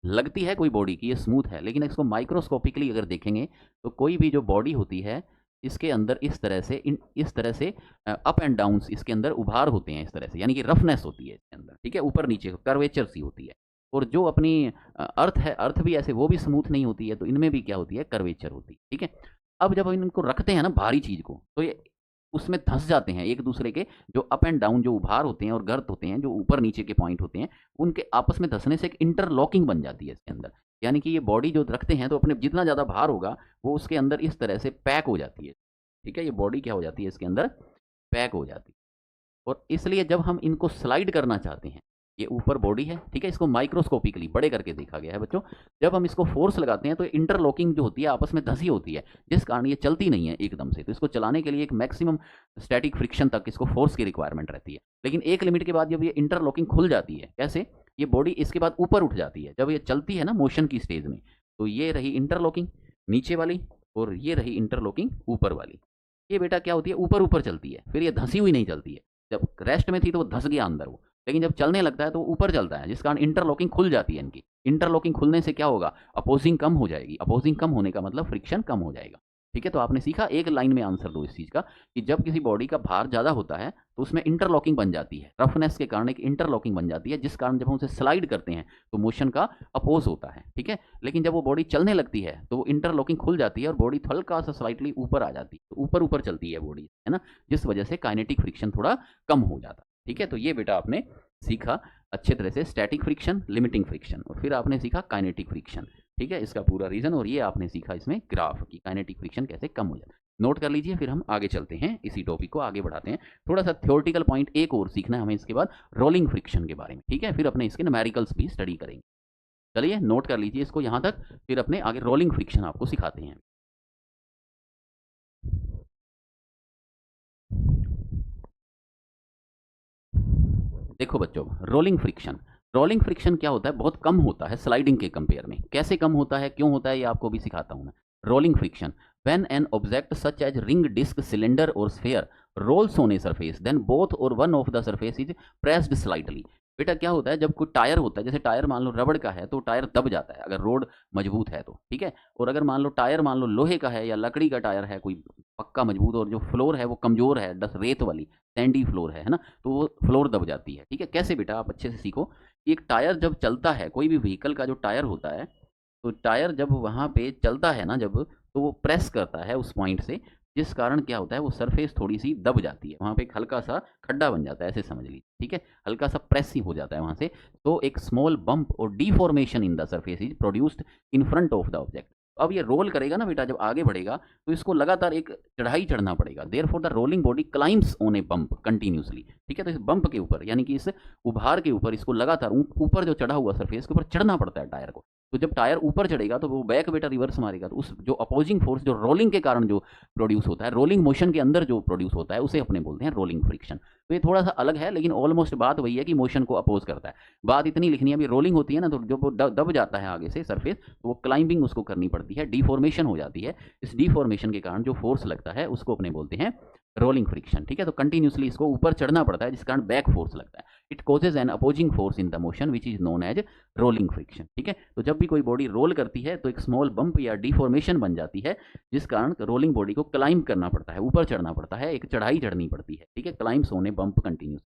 लगती है कोई बॉडी की ये स्मूथ है, लेकिन इसको माइक्रोस्कोपिकली अगर देखेंगे तो कोई भी जो बॉडी होती है इसके अंदर इस तरह से अप एंड डाउन इसके अंदर उभार होते हैं, इस तरह से, यानी कि रफनेस होती है इसके अंदर। ठीक है, ऊपर नीचे कर्वेचर सी होती है। और जो अपनी अर्थ है, अर्थ भी ऐसे वो भी स्मूथ नहीं होती है, तो इनमें भी क्या होती है, कर्वेचर होती है। ठीक है, अब जब इनको रखते हैं ना भारी चीज़ को, तो ये उसमें धंस जाते हैं एक दूसरे के, जो अप एंड डाउन जो उभार होते हैं और गर्त होते हैं, जो ऊपर नीचे के पॉइंट होते हैं, उनके आपस में धंसने से एक इंटरलॉकिंग बन जाती है इसके अंदर। यानी कि ये बॉडी जो रखते हैं तो अपने जितना ज़्यादा भार होगा वो उसके अंदर इस तरह से पैक हो जाती है। ठीक है, ये बॉडी क्या हो जाती है, इसके अंदर पैक हो जाती है। और इसलिए जब हम इनको स्लाइड करना चाहते हैं, ये ऊपर बॉडी है, ठीक है, इसको माइक्रोस्कोपिकली बड़े करके देखा गया है बच्चों। जब हम इसको फोर्स लगाते हैं तो इंटरलॉकिंग जो होती है आपस में धंसी होती है, जिस कारण ये चलती नहीं है एकदम से। तो इसको चलाने के लिए एक मैक्सिमम स्टैटिक फ्रिक्शन तक इसको फोर्स की रिक्वायरमेंट रहती है। लेकिन एक लिमिट के बाद जब ये इंटरलॉकिंग खुल जाती है, कैसे, ये बॉडी इसके बाद ऊपर उठ जाती है जब ये चलती है ना मोशन की स्टेज में, तो ये रही इंटरलॉकिंग नीचे वाली और ये रही इंटरलॉकिंग ऊपर वाली। ये बेटा क्या होती है, ऊपर ऊपर चलती है, फिर ये धंसी हुई नहीं चलती है। जब रेस्ट में थी तो वो धंस गया अंदर वो, लेकिन जब चलने लगता है तो ऊपर चलता है, जिस कारण इंटरलॉकिंग खुल जाती है इनकी। इंटरलॉकिंग खुलने से क्या होगा, अपोजिंग कम हो जाएगी। अपोजिंग कम होने का मतलब फ्रिक्शन कम हो जाएगा। ठीक है, तो आपने सीखा, एक लाइन में आंसर दो इस चीज़ का कि जब किसी बॉडी का भार ज़्यादा होता है तो उसमें इंटरलॉकिंग बन जाती है, रफनेस के कारण एक इंटरलॉकिंग बन जाती है, जिस कारण जब हम उसे स्लाइड करते हैं तो मोशन का अपोज होता है। ठीक है, लेकिन जब वो बॉडी चलने लगती है तो वो इंटरलॉकिंग खुल जाती है और बॉडी हल्का सा स्लाइटली ऊपर आ जाती है, तो ऊपर ऊपर चलती है बॉडी, है ना, जिस वजह से काइनेटिक फ्रिक्शन थोड़ा कम हो जाता है। ठीक है, तो ये बेटा आपने सीखा अच्छे तरह से स्टैटिक फ्रिक्शन, लिमिटिंग फ्रिक्शन, और फिर आपने सीखा काइनेटिक फ्रिक्शन। ठीक है, इसका पूरा रीजन, और ये आपने सीखा इसमें ग्राफ की काइनेटिक फ्रिक्शन कैसे कम हो जाता है। नोट कर लीजिए, फिर हम आगे चलते हैं, इसी टॉपिक को आगे बढ़ाते हैं। थोड़ा सा थ्योरेटिकल पॉइंट एक और सीखना है हमें इसके बाद, रोलिंग फ्रिक्शन के बारे में। ठीक है, फिर अपने इसके न्यूमेरिकल्स भी स्टडी करेंगे। चलिए नोट कर लीजिए इसको यहाँ तक, फिर अपने आगे रोलिंग फ्रिक्शन आपको सिखाते हैं। देखो बच्चों, रोलिंग फ्रिक्शन क्या होता है, बहुत कम होता है स्लाइडिंग के कंपेयर में। कैसे कम होता है, क्यों होता है, ये आपको भी सिखाता हूं मैं। Rolling friction, when an object such as ring, disc, cylinder और sphere rolls on a surface, then both और one of the surface is pressed slightly. बेटा क्या होता है, जब कोई टायर होता है, जैसे टायर मान लो रबड़ का है तो टायर दब जाता है अगर रोड मजबूत है तो। ठीक है, और अगर मान लो टायर मान लो लोहे का है या लकड़ी का टायर है कोई पक्का मजबूत, और जो फ्लोर है वो कमजोर है, दस रेत वाली सैंडी फ्लोर है ना, तो वो फ्लोर दब जाती है। ठीक है, कैसे बेटा, आप अच्छे से सीखो कि एक टायर जब चलता है, कोई भी व्हीकल का जो टायर होता है, तो टायर जब वहाँ पे चलता है ना, जब, तो वो प्रेस करता है उस पॉइंट से, जिस कारण क्या होता है, वो सरफेस थोड़ी सी दब जाती है, वहाँ पे एक हल्का सा खड्डा बन जाता है, ऐसे समझ लीजिए। ठीक है, हल्का सा प्रेस ही हो जाता है वहाँ से, तो एक स्मॉल बम्प और deformation in the surface is produced in front of the object. अब ये रोल करेगा ना बेटा, जब आगे बढ़ेगा तो इसको लगातार एक चढ़ाई चढ़ना पड़ेगा। Therefore the rolling body climbs on a bump continuously. ठीक है, तो इस बम्प के ऊपर, यानी कि इस उभार के ऊपर, इसको लगातार ऊपर जो चढ़ा हुआ सरफेस के ऊपर चढ़ना पड़ता है टायर को। तो जब टायर ऊपर चढ़ेगा तो वो बैक बेटा रिवर्स मारेगा, तो उस जो अपोजिंग फोर्स जो रोलिंग के कारण जो प्रोड्यूस होता है, रोलिंग मोशन के अंदर जो प्रोड्यूस होता है, उसे अपने बोलते हैं रोलिंग फ्रिक्शन। तो ये थोड़ा सा अलग है, लेकिन ऑलमोस्ट बात वही है कि मोशन को अपोज करता है। बात इतनी लिखनी है, अभी रोलिंग होती है ना, तो जब वो दब जाता है आगे से सरफेस, तो वो क्लाइंबिंग उसको करनी पड़ती है, डिफॉर्मेशन हो जाती है। इस डिफॉर्मेशन के कारण जो फोर्स लगता है उसको अपने बोलते हैं रोलिंग फ्रिक्शन, ठीक है। तो कंटिन्यूसली इसको ऊपर चढ़ना पड़ता है, जिस कारण बैक फोर्स लगता है। It causes an opposing force in the motion which is known as rolling friction, ठीक है। तो जब भी कोई बॉडी रोल करती है तो एक स्मॉल बम्प या डिफॉर्मेशन बन जाती है, जिस कारण रोलिंग बॉडी को क्लाइंब करना पड़ता है, ऊपर चढ़ना पड़ता है, एक चढ़ाई चढ़नी पड़ती है, ठीक है। क्लाइंब्स होने बम्प कंटिन्यूस।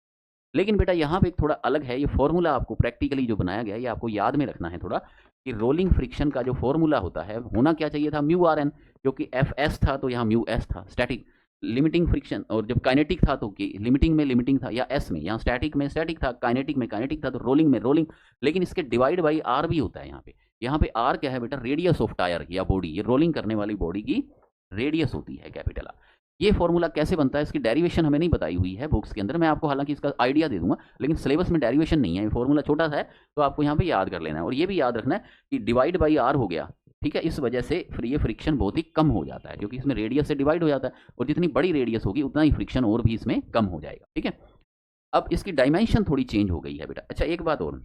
लेकिन बेटा यहाँ पे एक थोड़ा अलग है, ये फॉर्मूला आपको प्रैक्टिकली जो बनाया गया है ये आपको याद में रखना है थोड़ा, कि रोलिंग फ्रिक्शन का जो फॉर्मूला होता है होना क्या चाहिए था, म्यू आर एन, जो कि एफ एस था तो यहाँ म्यू एस था स्टैटिक लिमिटिंग फ्रिक्शन, और जब काइनेटिक था तो कि लिमिटिंग में लिमिटिंग था या एस में, यहाँ स्टैटिक में स्टैटिक था, काइनेटिक में काइनेटिक था, तो रोलिंग में रोलिंग। लेकिन इसके डिवाइड बाई आर भी होता है यहाँ पे आर क्या है बेटा, रेडियस ऑफ टायर या बॉडी, ये रोलिंग करने वाली बॉडी की रेडियस होती है कैपिटल आर। ये फॉर्मूला कैसे बनता है, इसकी डेरिवेशन हमें नहीं बताई हुई है बुक्स के अंदर, मैं आपको हालांकि इसका आइडिया दे दूंगा, लेकिन सिलेबस में डेरिवेशन नहीं है, ये फॉर्मूला छोटा सा है, तो आपको यहाँ पे याद कर लेना है। और ये भी याद रखना है कि डिवाइड बाई आर हो गया, ठीक है, इस वजह से फिर ये फ्रिक्शन बहुत ही कम हो जाता है, क्योंकि इसमें रेडियस से डिवाइड हो जाता है, और जितनी बड़ी रेडियस होगी उतना ही फ्रिक्शन और भी इसमें कम हो जाएगा, ठीक है। अब इसकी डायमेंशन थोड़ी चेंज हो गई है बेटा। अच्छा एक बात और,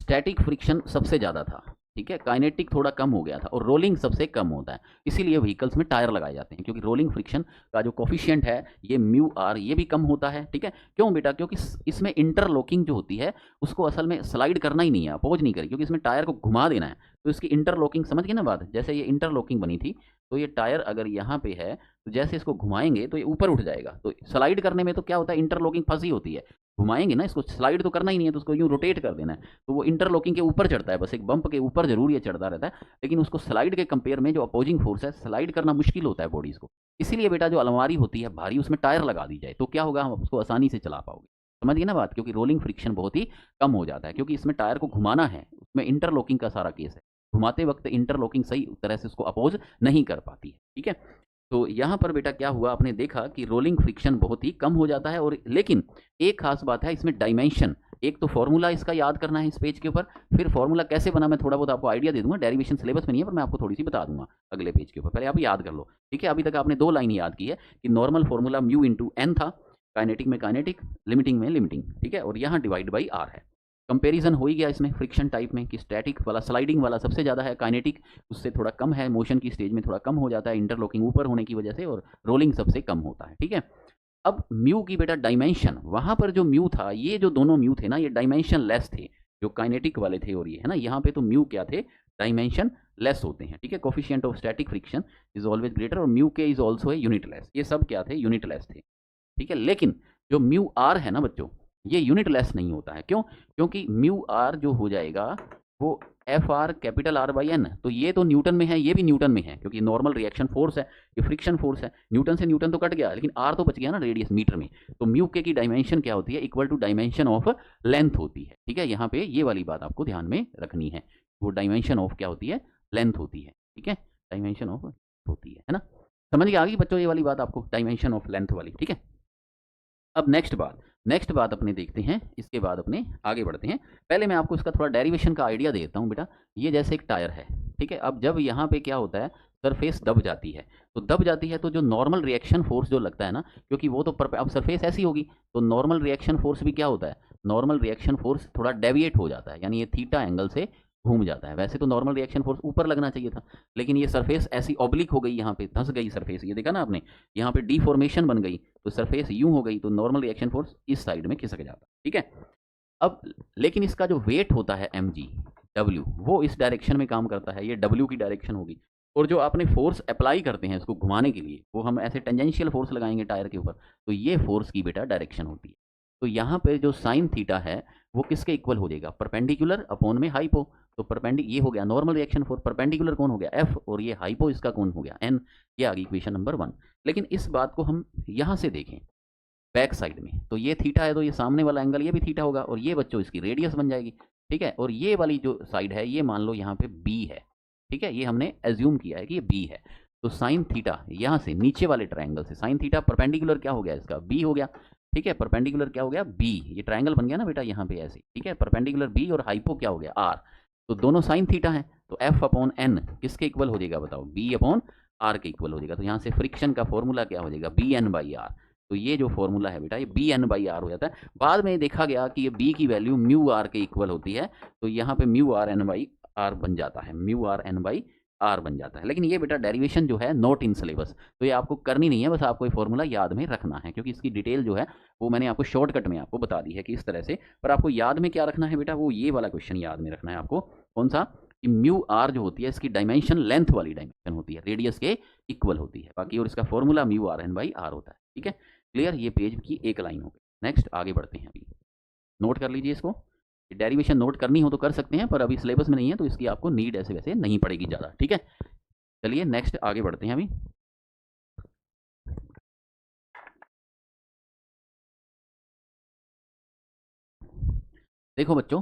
स्टैटिक फ्रिक्शन सबसे ज़्यादा था, ठीक है, काइनेटिक थोड़ा कम हो गया था, और रोलिंग सबसे कम होता है, इसीलिए व्हीकल्स में टायर लगाए जाते हैं, क्योंकि रोलिंग फ्रिक्शन का जो कोफिशिएंट है ये म्यू आर, ये भी कम होता है, ठीक है। क्यों बेटा, क्योंकि इसमें इंटरलॉकिंग जो होती है उसको असल में स्लाइड करना ही नहीं है, अपोज नहीं करेगी, क्योंकि इसमें टायर को घुमा देना है, तो इसकी इंटरलॉकिंग समझ गए ना बात। जैसे ये इंटरलॉकिंग बनी थी, तो ये टायर अगर यहाँ पे है तो जैसे इसको घुमाएंगे तो ये ऊपर उठ जाएगा, तो स्लाइड करने में तो क्या होता है, इंटरलॉकिंग फंसी होती है, घुमाएंगे ना इसको, स्लाइड तो करना ही नहीं है, तो उसको यूँ रोटेट कर देना है, तो वो इंटरलॉकिंग के ऊपर चढ़ता है, बस एक बम्प के ऊपर जरूर ये चढ़ता रहता है, लेकिन उसको स्लाइड के कंपेयर में जो अपोजिंग फोर्स है, स्लाइड करना मुश्किल होता है बॉडीज को। इसीलिए बेटा जो अलमारी होती है भारी, उसमें टायर लगा दी जाए तो क्या होगा, हम उसको आसानी से चला पाओगे, समझ गए ना बात। क्योंकि रोलिंग फ्रिक्शन बहुत ही कम हो जाता है, क्योंकि इसमें टायर को घुमाना है, उसमें इंटरलॉकिंग का सारा केस है, घुमाते वक्त इंटरलॉकिंग सही तरह से उसको अपोज नहीं कर पाती है, ठीक है। तो यहाँ पर बेटा क्या हुआ, आपने देखा कि रोलिंग फ्रिक्शन बहुत ही कम हो जाता है, और लेकिन एक खास बात है इसमें, डायमेंशन। एक तो फॉर्मूला इसका याद करना है इस पेज के ऊपर, फिर फॉर्मूला कैसे बना मैं थोड़ा बहुत आपको आइडिया दे दूंगा, डेरिवेशन सिलेबस में नहीं है, पर मैं आपको थोड़ी सी बता दूंगा अगले पेज के ऊपर, पहले आप याद कर लो, ठीक है। अभी तक आपने 2 लाइन याद की है कि normal formula mu into N था, काइनेटिक में काइनेटिक, लिमिटिंग में लिमिटिंग, ठीक है, और यहाँ डिवाइड बाई आर है। कंपैरिजन हो ही गया इसमें फ्रिक्शन टाइप में कि स्टैटिक वाला, स्लाइडिंग वाला सबसे ज़्यादा है, काइनेटिक उससे थोड़ा कम है, मोशन की स्टेज में थोड़ा कम हो जाता है इंटरलॉकिंग ऊपर होने की वजह से, और रोलिंग सबसे कम होता है, ठीक है। अब म्यू की बेटा डायमेंशन, वहां पर जो म्यू था, ये जो दोनों म्यू थे ना, ये डायमेंशन लेस थे, जो काइनेटिक वाले थे और ये है ना, यहाँ पे तो म्यू क्या थे, डायमेंशन लेस होते हैं, ठीक है। Coefficient of static friction is always greater, और म्यू के is also a unit less, ये सब क्या थे, यूनिट लेस थे, ठीक है। लेकिन जो म्यू आर है ना बच्चों, ये यूनिट लेस नहीं होता है, क्यों, क्योंकि म्यू आर जो हो जाएगा वो F R capital R by N, तो ये तो न्यूटन में है, ये भी न्यूटन में है, क्योंकि नॉर्मल रिएक्शन फोर्स है, ये फ्रिक्शन फोर्स है, न्यूटन से न्यूटन तो कट गया, लेकिन आर तो बच गया ना रेडियस मीटर में। तो म्यू के की डायमेंशन क्या होती है, equal to dimension of length होती है, ठीक है। यहाँ पे ये वाली बात आपको ध्यान में रखनी है, वो डायमेंशन ऑफ क्या होती है, लेंथ होती है, ठीक है, डायमेंशन ऑफ होती है ना। समझ गया आगे बच्चों ये वाली बात आपको, डायमेंशन ऑफ लेंथ वाली, ठीक है। अब नेक्स्ट बात अपने देखते हैं, इसके बाद अपने आगे बढ़ते हैं। पहले मैं आपको इसका थोड़ा डेरिवेशन का आइडिया देता हूँ बेटा। ये जैसे एक टायर है, ठीक है, अब जब यहाँ पे क्या होता है, सरफेस दब जाती है, तो दब जाती है तो जो नॉर्मल रिएक्शन फोर्स जो लगता है ना, क्योंकि वो तो अब सरफेस ऐसी होगी, तो नॉर्मल रिएक्शन फोर्स भी क्या होता है, नॉर्मल रिएक्शन फोर्स थोड़ा डेविएट हो जाता है, यानी ये थीटा एंगल से घूम जाता है। वैसे तो नॉर्मल रिएक्शन फोर्स ऊपर लगना चाहिए था, लेकिन ये सरफेस ऐसी ऑब्लिक हो गई, यहाँ पे धंस गई सरफेस, ये देखा ना आपने, यहाँ पे डिफॉर्मेशन बन गई, तो सरफेस यूं हो गई, तो नॉर्मल रिएक्शन फोर्स इस साइड में खिसक जाता, ठीक है। अब लेकिन इसका जो वेट होता है mg w, वो इस डायरेक्शन में काम करता है, ये w की डायरेक्शन होगी, और जो आपने फोर्स अप्लाई करते हैं इसको घुमाने के लिए, वो हम ऐसे टेंजेंशियल फोर्स लगाएंगे टायर के ऊपर, तो ये फोर्स की बेटा डायरेक्शन होती है। तो यहाँ पे जो साइन थीटा है वो किसके इक्वल हो जाएगा, परपेंडिकुलर अपॉन में हाइपो, तो ये हो गया नॉर्मल रिएक्शन फोर्स, परपेंडिकुलर कौन हो गया एफ, और ये हाइपो इसका कौन हो गया एन, ये आ गई इक्वेशन नंबर 1। लेकिन इस बात को हम यहाँ से देखें बैक साइड में, तो ये थीटा है, तो ये सामने वाला एंगल ये भी थीटा होगा, और ये बच्चों इसकी रेडियस बन जाएगी, ठीक है। और ये वाली जो साइड है ये मान लो यहाँ पे बी है, ठीक है, ये हमने एज्यूम किया है कि ये बी है, तो साइन थीटा यहाँ से नीचे वाले ट्रायंगल से साइन थीटा परपेंडिकुलर क्या हो गया इसका, बी हो गया, ठीक है, परपेंडिकुलर क्या हो गया बी, ये ट्रायंगल बन गया ना बेटा यहाँ पे ऐसे, ठीक है, परपेंडिकुलर बी, और हाइपो क्या हो गया आर, तो दोनों साइन थीटा है, तो एफ अपॉन एन किसके इक्वल हो जाएगा बताओ, बी अपॉन आर के इक्वल हो जाएगा। तो यहाँ से फ्रिक्शन का फॉर्मूला क्या हो जाएगा, बी एन बाई आर, तो ये जो फॉर्मूला है बेटा ये बी एन बाई आर हो जाता है। बाद में देखा गया कि ये बी की वैल्यू म्यू आर के इक्वल होती है, तो यहाँ पे mu R N by R बन जाता है, mu R N by R बन जाता है। लेकिन ये बेटा डेरिवेशन जो है नॉट इन सिलेबस, तो ये आपको करनी नहीं है, बस आपको ये फॉर्मूला याद में रखना है, क्योंकि इसकी डिटेल जो है वो मैंने आपको शॉर्टकट में आपको बता दी है कि इस तरह से। पर आपको याद में क्या रखना है बेटा, वो ये वाला क्वेश्चन याद में रखना है आपको। कौन सा? कि म्यू आर जो होती है इसकी डायमेंशन लेंथ वाली डायमेंशन होती है, रेडियस के इक्वल होती है बाकी, और इसका formula mu R N by R होता है। ठीक है, क्लियर? ये पेज की एक लाइन हो गई। नेक्स्ट आगे बढ़ते हैं, अभी नोट कर लीजिए इसको। डेरिवेशन नोट करनी हो तो कर सकते हैं, पर अभी सिलेबस में नहीं है तो इसकी आपको नीड ऐसे वैसे नहीं पड़ेगी ज़्यादा। ठीक है, चलिए नेक्स्ट आगे बढ़ते हैं अभी। देखो बच्चों,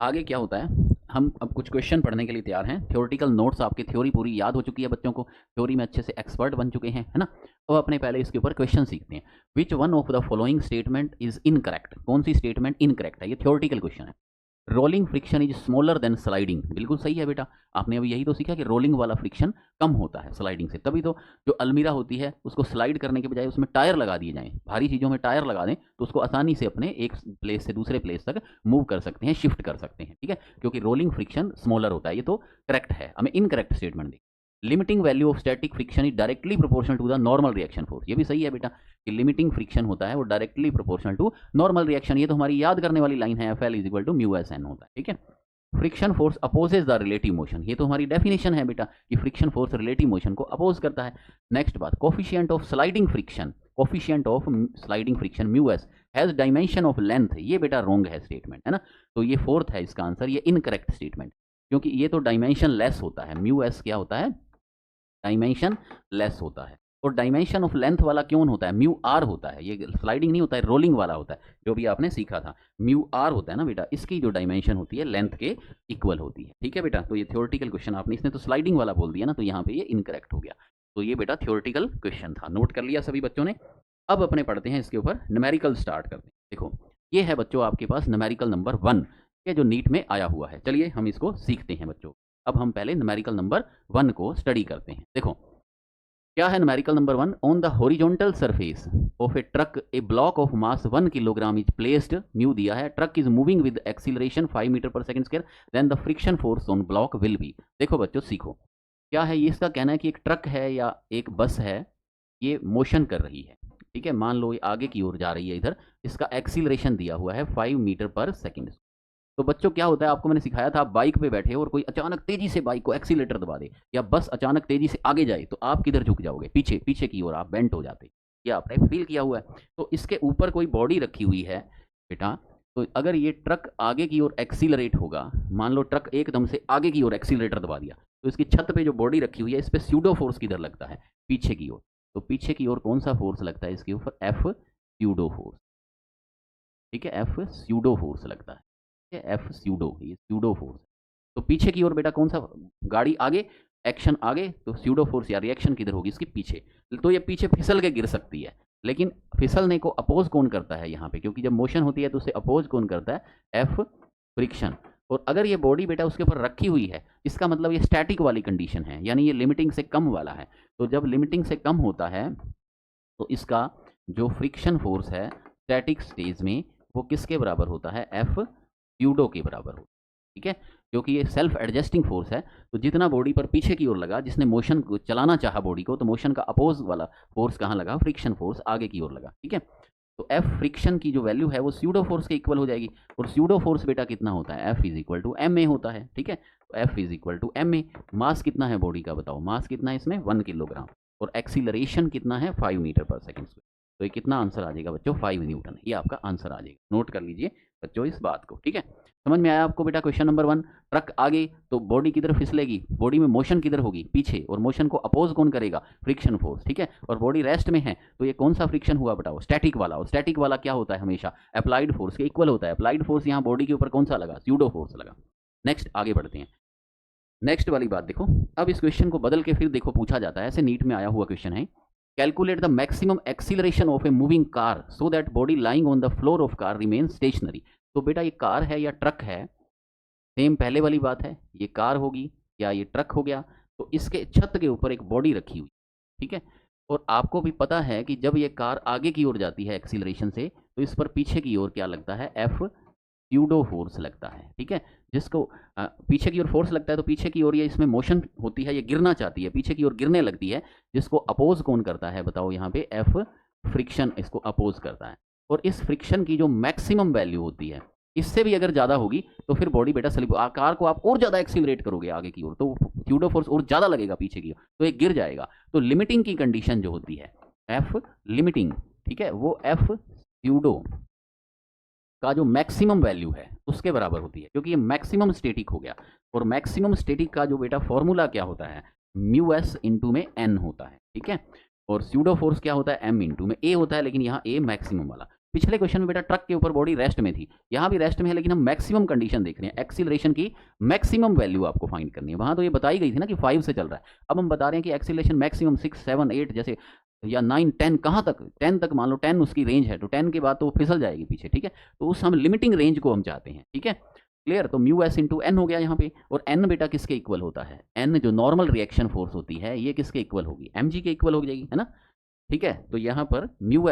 आगे क्या होता है, हम अब कुछ क्वेश्चन पढ़ने के लिए तैयार हैं। थ्योरेटिकल नोट्स आपकी थ्योरी पूरी याद हो चुकी है बच्चों को, थ्योरी में अच्छे से एक्सपर्ट बन चुके हैं, है ना। तो अपने पहले इसके ऊपर क्वेश्चन सीखते हैं। Which one of the following statement is incorrect? कौन सी स्टेटमेंट इनकरेक्ट है? ये थ्योरेटिकल क्वेश्चन है। Rolling friction is smaller than sliding, बिल्कुल सही है बेटा। आपने अभी यही तो सीखा कि रोलिंग वाला फ्रिक्शन कम होता है स्लाइडिंग से, तभी तो जो अलमीरा होती है उसको स्लाइड करने के बजाय उसमें टायर लगा दिए जाएं, भारी चीज़ों में टायर लगा दें तो उसको आसानी से अपने एक प्लेस से दूसरे प्लेस तक मूव कर सकते हैं, शिफ्ट कर सकते हैं। ठीक है, क्योंकि रोलिंग फ्रिक्शन स्मॉलर होता है। ये तो करेक्ट है। हमें इनकरेक्ट स्टेटमेंट दी, limiting value of static friction is directly proportional to the normal reaction force. ये भी सही है बेटा कि लिमिटिंग फ्रिक्शन होता है वो directly proportional to normal reaction. ये तो हमारी याद करने वाली लाइन है, F L is equal to mu S N होता है। ठीक है, friction force opposes the relative motion, ये तो हमारी डेफिनेशन है बेटा कि फ्रिक्शन फोर्स रिलेटिव मोशन को अपोज करता है। नेक्स्ट बात, coefficient of sliding friction, coefficient of sliding friction mu S has dimension of length, ये बेटा रॉन्ग है स्टेटमेंट, है ना। तो ये फोर्थ है इसका आंसर, ये इनकरेक्ट स्टेटमेंट, क्योंकि ये तो डायमेंशन लेस होता है। म्यू एस क्या होता है? डायमेंशन लेस होता है। और डायमेंशन ऑफ लेंथ वाला क्यों होता है? म्यू आर होता है, ये स्लाइडिंग नहीं होता है, रोलिंग वाला होता है, जो भी आपने सीखा था। म्यू आर होता है ना बेटा, इसकी जो डायमेंशन होती है लेंथ के इक्वल होती है। ठीक है बेटा, तो ये थ्योरेटिकल क्वेश्चन आपने, इसने तो स्लाइडिंग वाला बोल दिया ना, तो यहाँ पे ये इनकरेक्ट हो गया। तो ये बेटा थ्योरेटिकल क्वेश्चन था, नोट कर लिया सभी बच्चों ने। अब अपने पढ़ते हैं इसके ऊपर, न्यूमेरिकल स्टार्ट करते हैं। देखो ये है बच्चों आपके पास न्यूमेरिकल नंबर 1, ये जो नीट में आया हुआ है। चलिए हम इसको सीखते हैं बच्चों। अब हम पहले न्यूमेरिकल नंबर 1 को स्टडी करते हैं। देखो क्या है numerical number 1, on the horizontal surface of a truck a block of mass 1 kilogram is placed, mu दिया है, truck is moving with acceleration 5 metre per second square, then the friction force on block will be. देखो बच्चों सीखो क्या है ये, इसका कहना है कि एक ट्रक है या एक बस है, ये मोशन कर रही है। ठीक है, मान लो ये आगे की ओर जा रही है, इधर इसका एक्सीलरेशन दिया हुआ है 5 मीटर पर सेकंड। तो बच्चों क्या होता है, आपको मैंने सिखाया था, आप बाइक पे बैठे हो और कोई अचानक तेजी से बाइक को एक्सीलेटर दबा दे, या बस अचानक तेजी से आगे जाए, तो आप किधर झुक जाओगे? पीछे, पीछे की ओर आप बेंट हो जाते। ये आपने फील किया हुआ है। तो इसके ऊपर कोई बॉडी रखी हुई है बेटा, तो अगर ये ट्रक आगे की ओर एक्सीलरेट होगा, मान लो ट्रक एकदम से आगे की ओर एक्सीलरेटर दबा दिया, तो इसकी छत पे जो बॉडी रखी हुई है इस पर स्यूडो फोर्स किधर लगता है? पीछे की ओर। तो पीछे की ओर कौन सा फोर्स लगता है इसके ऊपर? F pseudo force. ठीक है, एफ स्यूडो फोर्स लगता है। एफ स्यूडो, ये स्यूडो फोर्स। तो पीछे की ओर बेटा कौन सा? गाड़ी आगे, एक्शन आगे, तो स्यूडो फोर्स या रिएक्शन किधर होगी? इसके पीछे। तो ये पीछे फिसल के गिर सकती है, लेकिन फिसलने को अपोज कौन करता है यहाँ पे? क्योंकि जब मोशन होती है तो उसे अपोज कौन करता है? F friction. और अगर ये बॉडी बेटा उसके ऊपर रखी हुई है, इसका मतलब ये स्टैटिक वाली कंडीशन है, यानी ये लिमिटिंग से कम वाला है। तो जब लिमिटिंग से कम होता है तो इसका जो फ्रिक्शन फोर्स है स्टैटिक स्टेज में वो किसके बराबर होता है? एफ स्यूडो के बराबर होता है। ठीक है, क्योंकि ये सेल्फ एडजस्टिंग फोर्स है, तो जितना बॉडी पर पीछे की ओर लगा, जिसने मोशन को चलाना चाहा बॉडी को, तो मोशन का अपोज वाला फोर्स कहाँ लगा? फ्रिक्शन फोर्स आगे की ओर लगा। ठीक है, तो एफ फ्रिक्शन की जो वैल्यू है वो स्यूडो फोर्स के इक्वल हो जाएगी। और स्यूडो फोर्स बेटा कितना होता है? F is equal to M A होता है। ठीक है, तो F is equal to M A. Mass कितना है बॉडी का बताओ? मास कितना है इसमें? 1 किलोग्राम। और एक्सीलरेशन कितना है? 5 मीटर पर सेकेंड। तो ये कितना आंसर आ जाएगा बच्चों? 5 न्यूटन। ये आपका आंसर आ जाएगा, नोट कर लीजिए बच्चों इस बात को। ठीक है, समझ में आया आपको बेटा? क्वेश्चन नंबर 1, ट्रक आगे तो बॉडी किधर फिसलेगी? बॉडी में मोशन किधर होगी? पीछे। और मोशन को अपोज कौन करेगा? Friction force. ठीक है, और बॉडी रेस्ट में है, तो ये कौन सा फ्रिक्शन हुआ बताओ? स्टैटिक वाला। और स्टैटिक वाला क्या होता है? हमेशा अप्लाइड फोर्स के इक्वल होता है। अप्लाइड फोर्स यहाँ बॉडी के ऊपर कौन सा लगा? स्यूडो फोर्स लगा। नेक्स्ट आगे बढ़ते हैं। नेक्स्ट वाली बात देखो, अब इस क्वेश्चन को बदल के फिर देखो पूछा जाता है, ऐसे नीट में आया हुआ क्वेश्चन है, calculate the maximum acceleration of a moving car so that body lying on the floor of car remain stationery. तो बेटा ये कार है या ट्रक है? सेम पहले वाली बात है, ये कार होगी या ये ट्रक हो गया। तो इसके छत के ऊपर एक बॉडी रखी हुई। ठीक है, और आपको भी पता है कि जब ये कार आगे की ओर जाती है एक्सीलरेशन से, तो इस पर पीछे की ओर क्या लगता है? एफ स्यूडो फोर्स लगता है, ठीक है। जिसको पीछे की ओर फोर्स लगता है तो पीछे की ओर ये इसमें मोशन होती है, ये गिरना चाहती है, पीछे की ओर गिरने लगती है, जिसको अपोज कौन करता है बताओ यहाँ पे, एफ फ्रिक्शन इसको अपोज करता है। और इस फ्रिक्शन की जो मैक्सिमम वैल्यू होती है, इससे भी अगर ज़्यादा होगी तो फिर बॉडी बेटा स्लिप, आकार को आप और ज़्यादा एक्सीलरेट करोगे आगे की ओर, तो स्यूडो फोर्स और ज़्यादा लगेगा पीछे की ओर, तो ये गिर जाएगा। तो लिमिटिंग की कंडीशन जो होती है एफ लिमिटिंग, ठीक है, वो एफ स्यूडो का जो मैक्सिमम वैल्यू है उसके बराबर होती है, क्योंकि ये मैक्सिमम स्टेटिक हो गया। और मैक्सिमम स्टेटिक का जो बेटा फॉर्मूला क्या होता है, म्यू एस इंटू में एन होता है, ठीक है। और स्यूडो फोर्स क्या होता है, एम इंटू में ए होता है, लेकिन यहाँ ए मैक्सिमम वाला। पिछले क्वेश्चन में बेटा ट्रक के ऊपर बॉडी रेस्ट में थी, यहाँ भी रेस्ट में है, लेकिन हम मैक्सिमम कंडीशन देख रहे हैं, एक्सीलरेशन की मैक्सिमम वैल्यू आपको फाइंड करनी है। वहाँ तो ये बताई गई थी ना कि 5 से चल रहा है, अब हम बता रहे हैं कि एक्सीलरेशन मैक्सिमम 6, 7, 8 जैसे, या 9, 10, कहाँ तक, 10 तक मान लो, 10 उसकी रेंज है, तो 10 के बाद तो वो फिसल जाएगी पीछे, ठीक है। तो उस हम लिमिटिंग रेंज को हम चाहते हैं, ठीक है, क्लियर। तो म्यू एस इंटू एन हो गया यहाँ पे, और एन बेटा किसके इक्वल होता है, एन जो नॉर्मल रिएक्शन फोर्स होती है ये किसके इक्वल होगी, एम जी के इक्वल हो जाएगी, है ना, ठीक है। तो यहाँ पर म्यू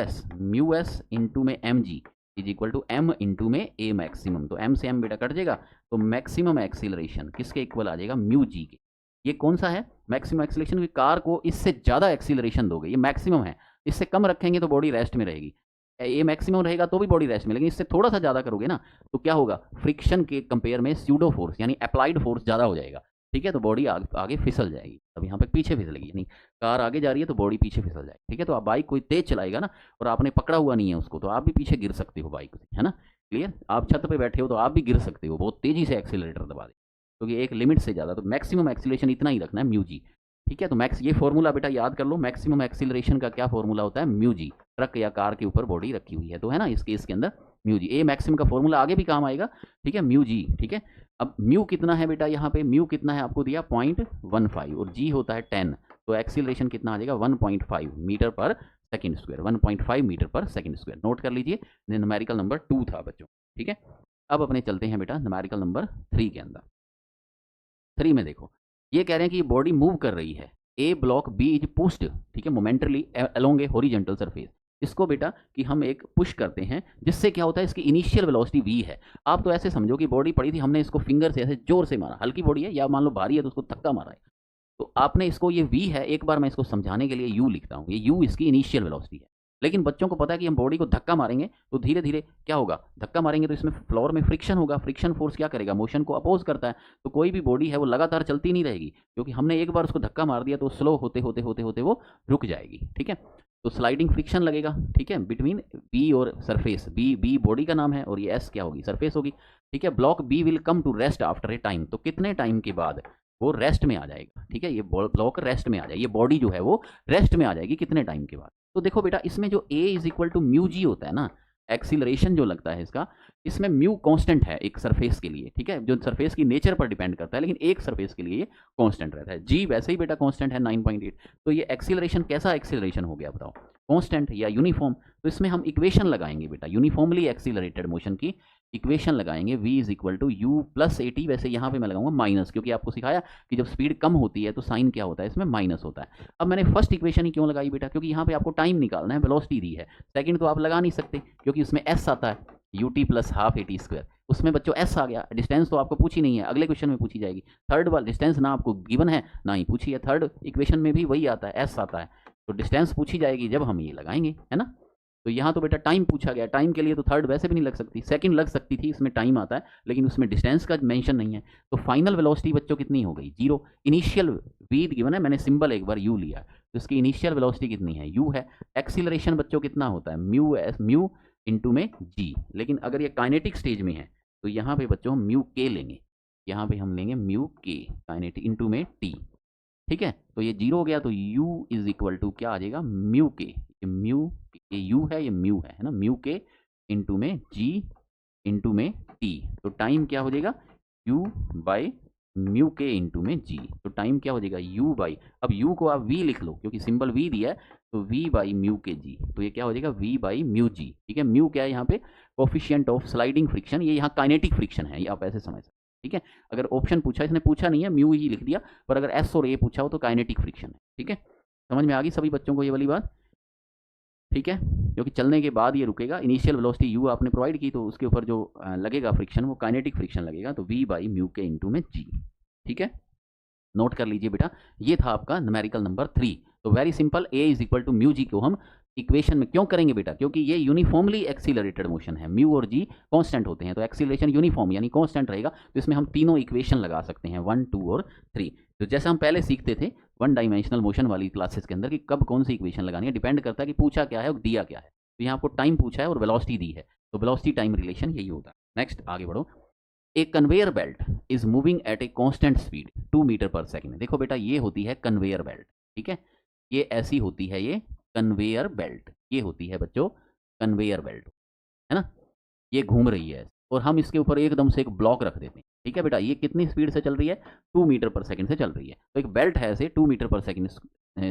एस इंटू में M G is equal to M into में ए मैक्सिमम, तो एम से एम बेटा कट जाएगा, तो मैक्सिमम एक्सीलरेशन किसके इक्वल आ जाएगा, म्यू जी के। ये कौन सा है मैक्सिमम एक्सीलरेशन, की कार को इससे ज़्यादा एक्सीलरेशन दोगे, ये मैक्सिमम है, इससे कम रखेंगे तो बॉडी रेस्ट में रहेगी, ये मैक्सिमम रहेगा तो भी बॉडी रेस्ट में, लेकिन इससे थोड़ा सा ज़्यादा करोगे ना तो क्या होगा, फ्रिक्शन के कंपेयर में स्यूडो फोर्स यानी अप्लाइड फोर्स ज़्यादा हो जाएगा, ठीक है। तो बॉडी आगे फिसल जाएगी, अब यहाँ पे पीछे फिसलेगी, यानी कार आगे जा रही है तो बॉडी पीछे फिसल जाएगी, ठीक है। तो आप बाइक कोई तेज चलाएगा ना और आपने पकड़ा हुआ नहीं है उसको, तो आप भी पीछे गिर सकते हो बाइक से, है ना, क्लियर। आप छत पे बैठे हो तो आप भी गिर सकते हो, बहुत तेजी से एक्सीलरेटर दबा दे, क्योंकि एक लिमिट से ज़्यादा, तो मैक्सिमम एक्सीलरेशन इतना ही रखना है, म्यू जी, ठीक है। तो मैक्स ये फॉर्मूला बेटा याद कर लो, मैक्सिमम एक्सीलरेशन का क्या फॉर्मूला होता है, म्यू जी। ट्रक या कार के ऊपर बॉडी रखी हुई है तो, है ना, इस केस के अंदर म्यू जी, ए मैक्सिमम का फॉर्मूला आगे भी काम आएगा, ठीक है, म्यू जी, ठीक है। अब म्यू कितना है बेटा, यहाँ पे म्यू कितना है आपको दिया 0.15 और जी होता है 10, तो एक्सीलरेशन कितना आ जाएगा 1.5 metre per second square, 1.5 metre per second square, note कर लीजिए। न्यूमेरिकल नंबर 2 था बच्चों, ठीक है। अब अपने चलते हैं बेटा न्यूमेरिकल नंबर 3 के अंदर। 3 में देखो, ये कह रहे हैं कि ये बॉडी मूव कर रही है, a block B is pushed, ठीक है, मोमेंटली अलोंग ए हॉरिजॉन्टल सरफेस। इसको बेटा कि हम एक पुश करते हैं, जिससे क्या होता है, इसकी इनिशियल वेलोसिटी वी है। आप तो ऐसे समझो कि बॉडी पड़ी थी, हमने इसको फिंगर से ऐसे जोर से मारा, हल्की बॉडी है या मान लो भारी है तो उसको धक्का मारा है, तो आपने इसको, ये वी है, एक बार मैं इसको समझाने के लिए यू लिखता हूँ, ये यू इसकी इनिशियल वेलोसिटी है। लेकिन बच्चों को पता है कि हम बॉडी को धक्का मारेंगे तो धीरे धीरे क्या होगा, धक्का मारेंगे तो इसमें फ्लोर में फ्रिक्शन होगा, फ्रिक्शन फोर्स क्या करेगा, मोशन को अपोज करता है। तो कोई भी बॉडी है वो लगातार चलती नहीं रहेगी, क्योंकि हमने एक बार उसको धक्का मार दिया तो स्लो होते होते होते होते वो रुक जाएगी, ठीक है। तो स्लाइडिंग फ्रिक्शन लगेगा, ठीक है, बिटवीन बी और सरफेस, बी बॉडी का नाम है और ये एस क्या होगी, सरफेस होगी, ठीक है। Block B will come to rest after a time, तो कितने टाइम के बाद वो रेस्ट में आ जाएगा, ठीक है, ये ब्लॉक रेस्ट में आ जाएगी, ये बॉडी जो है वो रेस्ट में आ जाएगी कितने टाइम के बाद। तो देखो बेटा, इसमें जो ए इज इक्वल टू म्यू जी होता है ना, एक्सीलरेशन जो लगता है इसका, इसमें म्यू कांस्टेंट है एक सरफेस के लिए, ठीक है, जो सरफेस की नेचर पर डिपेंड करता है, लेकिन एक सरफेस के लिए ये कांस्टेंट रहता है। जी वैसे ही बेटा कांस्टेंट है 9.8, तो ये एक्सीलरेशन कैसा एक्सीलरेशन हो गया बताओ, कांस्टेंट या यूनिफॉर्म। तो इसमें हम इक्वेशन लगाएंगे बेटा, यूनिफॉर्मली एक्सीलरेटेड मोशन की इक्वेशन लगाएंगे, v is equal to U plus A T, वैसे यहाँ पे मैं लगाऊंगा माइनस, क्योंकि आपको सिखाया कि जब स्पीड कम होती है तो साइन क्या होता है, इसमें माइनस होता है। अब मैंने फर्स्ट इक्वेशन ही क्यों लगाई बेटा, क्योंकि यहाँ पे आपको टाइम निकालना है, वेलोसिटी दी है। सेकंड तो आप लगा नहीं सकते क्योंकि उसमें एस आता है, U T plus half A T square, उसमें बच्चों एस आ गया। डिस्टेंस तो आपको पूछी नहीं है, अगले क्वेश्चन में पूछी जाएगी। थर्ड वाला डिस्टेंस ना आपको गिवन है ना ही पूछी है, थर्ड इक्वेशन में भी वही आता है, एस आता है, तो डिस्टेंस पूछी जाएगी जब हम ये लगाएंगे, है ना। तो यहाँ तो बेटा टाइम पूछा गया, टाइम के लिए तो थर्ड वैसे भी नहीं लग सकती, सेकंड लग सकती थी, इसमें टाइम आता है, लेकिन उसमें डिस्टेंस का मेंशन नहीं है। तो फाइनल वेलोसिटी बच्चों कितनी हो गई, 0। इनिशियल वी गिवन है, मैंने सिंबल एक बार यू लिया, तो इसकी इनिशियल वेलोसिटी कितनी है, यू है। एक्सीलरेशन बच्चों कितना होता है, म्यू इंटू में जी, लेकिन अगर ये काइनेटिक स्टेज में है तो यहाँ पे बच्चों हम म्यू के लेंगे, यहाँ पे हम लेंगे म्यू के काइनेटिक इंटू में टी, ठीक है। तो ये 0 हो गया, तो u इज इक्वल टू क्या आ जाएगा, म्यू के, ये यू है, ये म्यू है ना, म्यू के इंटू में g इंटू में t, तो टाइम क्या हो जाएगा u बाई म्यू के इंटू में g, तो टाइम क्या हो जाएगा u बाई, अब u को आप v लिख लो क्योंकि सिंबल v दिया है, तो v बाई म्यू के g, तो ये क्या हो जाएगा v बाई म्यू g, ठीक है। म्यू क्या है यहाँ पे, कोफिशिएंट ऑफ स्लाइडिंग फ्रिक्शन, ये यहाँ काइनेटिक फ्रिक्शन है, ये आप ऐसे समझ सकते, ठीक है। अगर ऑप्शन पूछा, इसने पूछा नहीं है, म्यू ही लिख दिया, पर अगर एस और ए पूछा हो तो काइनेटिक फ्रिक्शन है, ठीक है। समझ में आ गई सभी बच्चों को ये वाली बात, ठीक है। क्योंकि चलने के बाद ये रुकेगा। इनिशियल वेलोसिटी यू आपने प्रोवाइड की, तो उसके ऊपर जो लगेगा फ्रिक्शन वो काइनेटिक फ्रिक्शन लगेगा, तो वी बाई म्यू के इंटू में जी। ठीक है, नोट कर लीजिए बेटा, ये था आपका न्यूमेरिकल नंबर 3। तो very simple, a is equal to mu g को हम इक्वेशन में क्यों करेंगे बेटा, क्योंकि ये यूनिफॉर्मली एक्सीलरेटेड मोशन है, म्यू और जी कांस्टेंट होते हैं, तो एक्सीलरेशन यूनिफॉर्म यानी कांस्टेंट रहेगा। तो इसमें हम तीनों इक्वेशन लगा सकते हैं, 1, 2 और 3। तो जैसा हम पहले सीखते थे वन डायमेंशनल मोशन वाली क्लासेस के अंदर कि कब कौन सी इक्वेशन लगानी है, डिपेंड करता है कि पूछा क्या है और दिया क्या है। तो यहाँ आपको टाइम पूछा है और वेलोसिटी दी है, तो वेलोसिटी टाइम रिलेशन यही होता है। नेक्स्ट आगे बढ़ो। A conveyor belt is moving at a constant speed 2 metre per second. देखो बेटा, ये होती है कन्वेयर बेल्ट। ठीक है, ये ऐसी होती है, ये कन्वेयर बेल्ट, ये होती है बच्चों कन्वेयर बेल्ट, है ना, ये घूम रही है और हम इसके ऊपर एकदम से एक ब्लॉक रख देते हैं। ठीक है बेटा, ये कितनी स्पीड से चल रही है, 2 मीटर पर सेकंड से चल रही है। तो एक बेल्ट है ऐसे 2 मीटर पर सेकंड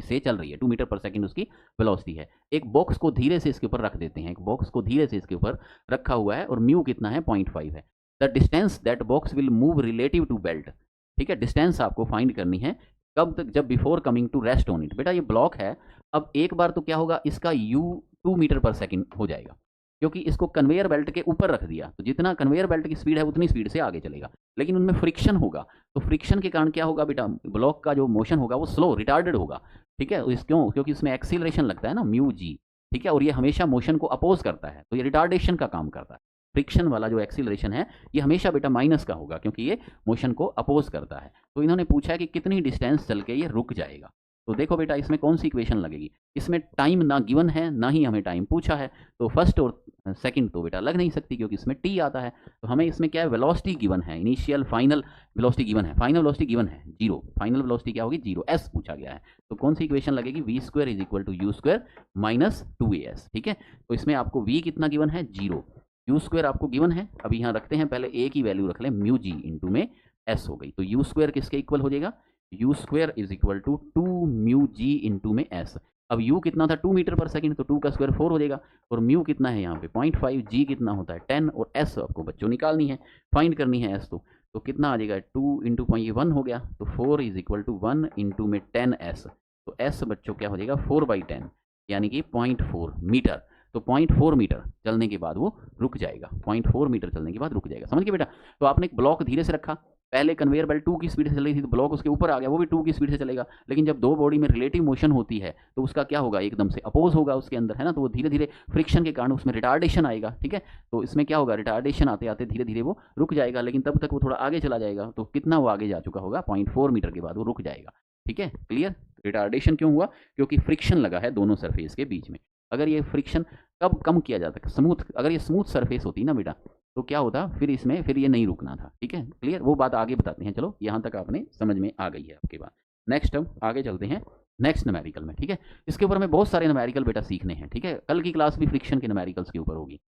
से चल रही है, 2 मीटर पर सेकंड उसकी वेलोसिटी है। एक बॉक्स को धीरे से इसके ऊपर रख देते हैं, एक बॉक्स को धीरे से इसके ऊपर रखा हुआ है और म्यू कितना है, 0.5 है। The distance that box will move relative to belt. ठीक है, डिस्टेंस आपको फाइंड करनी है कब तक, जब before coming to rest on it. बेटा ये ब्लॉक है, अब एक बार तो क्या होगा, इसका यू 2 मीटर पर सेकंड हो जाएगा, क्योंकि इसको कन्वेयर बेल्ट के ऊपर रख दिया, तो जितना कन्वेयर बेल्ट की स्पीड है उतनी स्पीड से आगे चलेगा। लेकिन उनमें फ्रिक्शन होगा, तो फ्रिक्शन के कारण क्या होगा बेटा, ब्लॉक का जो मोशन होगा वो स्लो रिटार्डेड होगा। ठीक है, इस क्यों, क्योंकि इसमें एक्सीलरेशन लगता है ना, म्यू जी। ठीक है, और ये हमेशा मोशन को अपोज करता है, तो ये रिटार्डेशन का काम करता है। फ्रिक्शन वाला जो एक्सीलरेशन है ये हमेशा बेटा माइनस का होगा, क्योंकि ये मोशन को अपोज करता है। तो इन्होंने पूछा है कि कितनी डिस्टेंस चल के ये रुक जाएगा। तो देखो बेटा, इसमें कौन सी इक्वेशन लगेगी, इसमें टाइम ना गिवन है ना ही हमें टाइम पूछा है, तो फर्स्ट और सेकंड तो बेटा लग नहीं सकती, क्योंकि इसमें टी आता है। तो हमें इसमें क्या है, वेलोसिटी गिवन है, इनिशियल फाइनल वेलोसिटी गिवन है, फाइनल वेलोसिटी गिवन है 0, फाइनल वेलोसिटी क्या होगी 0, एस पूछा गया है। तो कौन सी इक्वेशन लगेगी, V square is equal to U square minus 2as। ठीक है, तो इसमें आपको वी कितना गिवन है 0, यू स्क्वायर आपको गिवन है, अभी यहाँ रखते हैं, पहले ए की वैल्यू रख लें, म्यू जी इंटू में एस हो गई। तो यू स्क्वायर किसके इक्वल हो जाएगा, U square is equal to 2 mu G into में एस। अब यू कितना था 2 मीटर पर सेकंड, तो 2 का स्क्वायर 4 हो जाएगा, और म्यू कितना है यहाँ पे 0.5, जी कितना होता है 10, और एस आपको बच्चों निकालनी है, फाइंड करनी है एस। तो कितना आ जाएगा 2 इंटू 1 हो गया, तो 4 इज इक्वल टू 1 इंटू में 10 एस। तो एस बच्चों क्या हो जाएगा 4/10 यानी कि 0.4 मीटर। तो 0.4 मीटर चलने के बाद वो रुक जाएगा, 0.4 मीटर चलने के बाद रुक जाएगा। समझ गए बेटा। तो आपने एक ब्लॉक धीरे से रखा, पहले कन्वेयर बेल्ट 2 की स्पीड से चल रही थी, तो ब्लॉक उसके ऊपर आ गया, वो भी 2 की स्पीड से चलेगा। लेकिन जब दो बॉडी में रिलेटिव मोशन होती है तो उसका क्या होगा, एकदम से अपोज होगा उसके अंदर, है ना, तो वो धीरे धीरे फ्रिक्शन के कारण उसमें रिटार्डेशन आएगा। ठीक है, तो इसमें क्या होगा, रिटार्डेशन आते आते धीरे धीरे वो रुक जाएगा, लेकिन तब तक वो थोड़ा आगे चला जाएगा। तो कितना वो आगे जा चुका होगा, 0.4 मीटर के बाद वो रुक जाएगा। ठीक है, क्लियर। रिटार्डेशन क्यों हुआ, क्योंकि फ्रिक्शन लगा है दोनों सरफेस के बीच में। अगर ये फ्रिक्शन कब कम किया जाता है, स्मूथ, अगर ये स्मूथ सरफेस होती ना बेटा, तो क्या होता, फिर इसमें फिर ये नहीं रुकना था। ठीक है, क्लियर, वो बात आगे बताते हैं। चलो यहाँ तक आपने समझ में आ गई है आपके बात। नेक्स्ट हम आगे चलते हैं नेक्स्ट न्यूमेरिकल में। ठीक है, इसके ऊपर हमें बहुत सारे न्यूमेरिकल बेटा सीखने हैं। ठीक है, कल की क्लास भी फ्रिक्शन के न्यूमेरिकल्स के ऊपर होगी।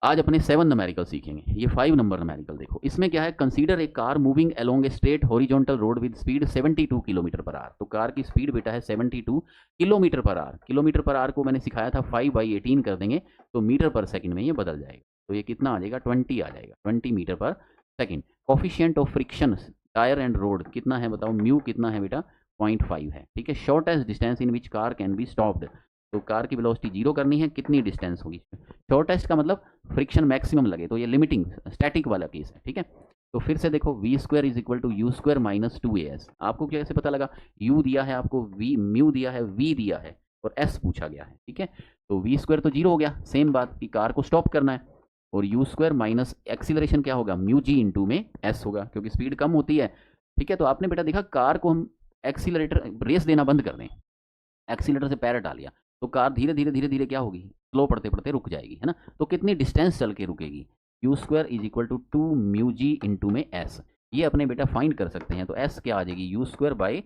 आज अपने 7 न्यूमेरिकल सीखेंगे। ये 5 नंबर न्यूमेरिकल देखो, इसमें क्या है, consider a car moving along a straight horizontal road with speed 72 kilometre per hour. तो कार की स्पीड बेटा है 72 kilometre per hour. Kilometre per hour को मैंने सिखाया था 5/18 कर देंगे तो मीटर पर सेकंड में ये बदल जाएगा। तो ये कितना आ जाएगा 20 आ जाएगा, 20 metre per second. Coefficient of friction tyre and road कितना है बताओ, म्यू कितना है बेटा 0.5 है। ठीक है, shortest distance in which car can be stopped. तो कार की वेलोसिटी 0 करनी है, कितनी डिस्टेंस होगी, शॉर्टेस्ट का मतलब फ्रिक्शन मैक्सिमम लगे, तो ये लिमिटिंग स्टैटिक वाला केस है। ठीक है, तो फिर से देखो V square is equal to U square minus 2as। आपको कैसे पता लगा, यू दिया है आपको, वी म्यू दिया है, वी दिया है और एस पूछा गया है। ठीक है, तो वी स्क्वायर तो 0 हो गया, सेम बात की कार को स्टॉप करना है, और यू स्क्वायर माइनस एक्सीलरेशन क्या होगा, म्यू जी इंटू में एस होगा, क्योंकि स्पीड कम होती है। ठीक है, तो आपने बेटा देखा कार को हम एक्सीलरेटर रेस देना बंद कर दें, एक्सीलरेटर से पैर हटा लिया, तो कार धीरे धीरे धीरे धीरे क्या होगी, स्लो पढ़ते पढ़ते रुक जाएगी, है ना। तो कितनी डिस्टेंस चल के रुकेगी, U square is equal to 2 mu G into में एस। ये अपने बेटा फाइंड कर सकते हैं, तो एस क्या आ जाएगी, यू स्क्वायर बाई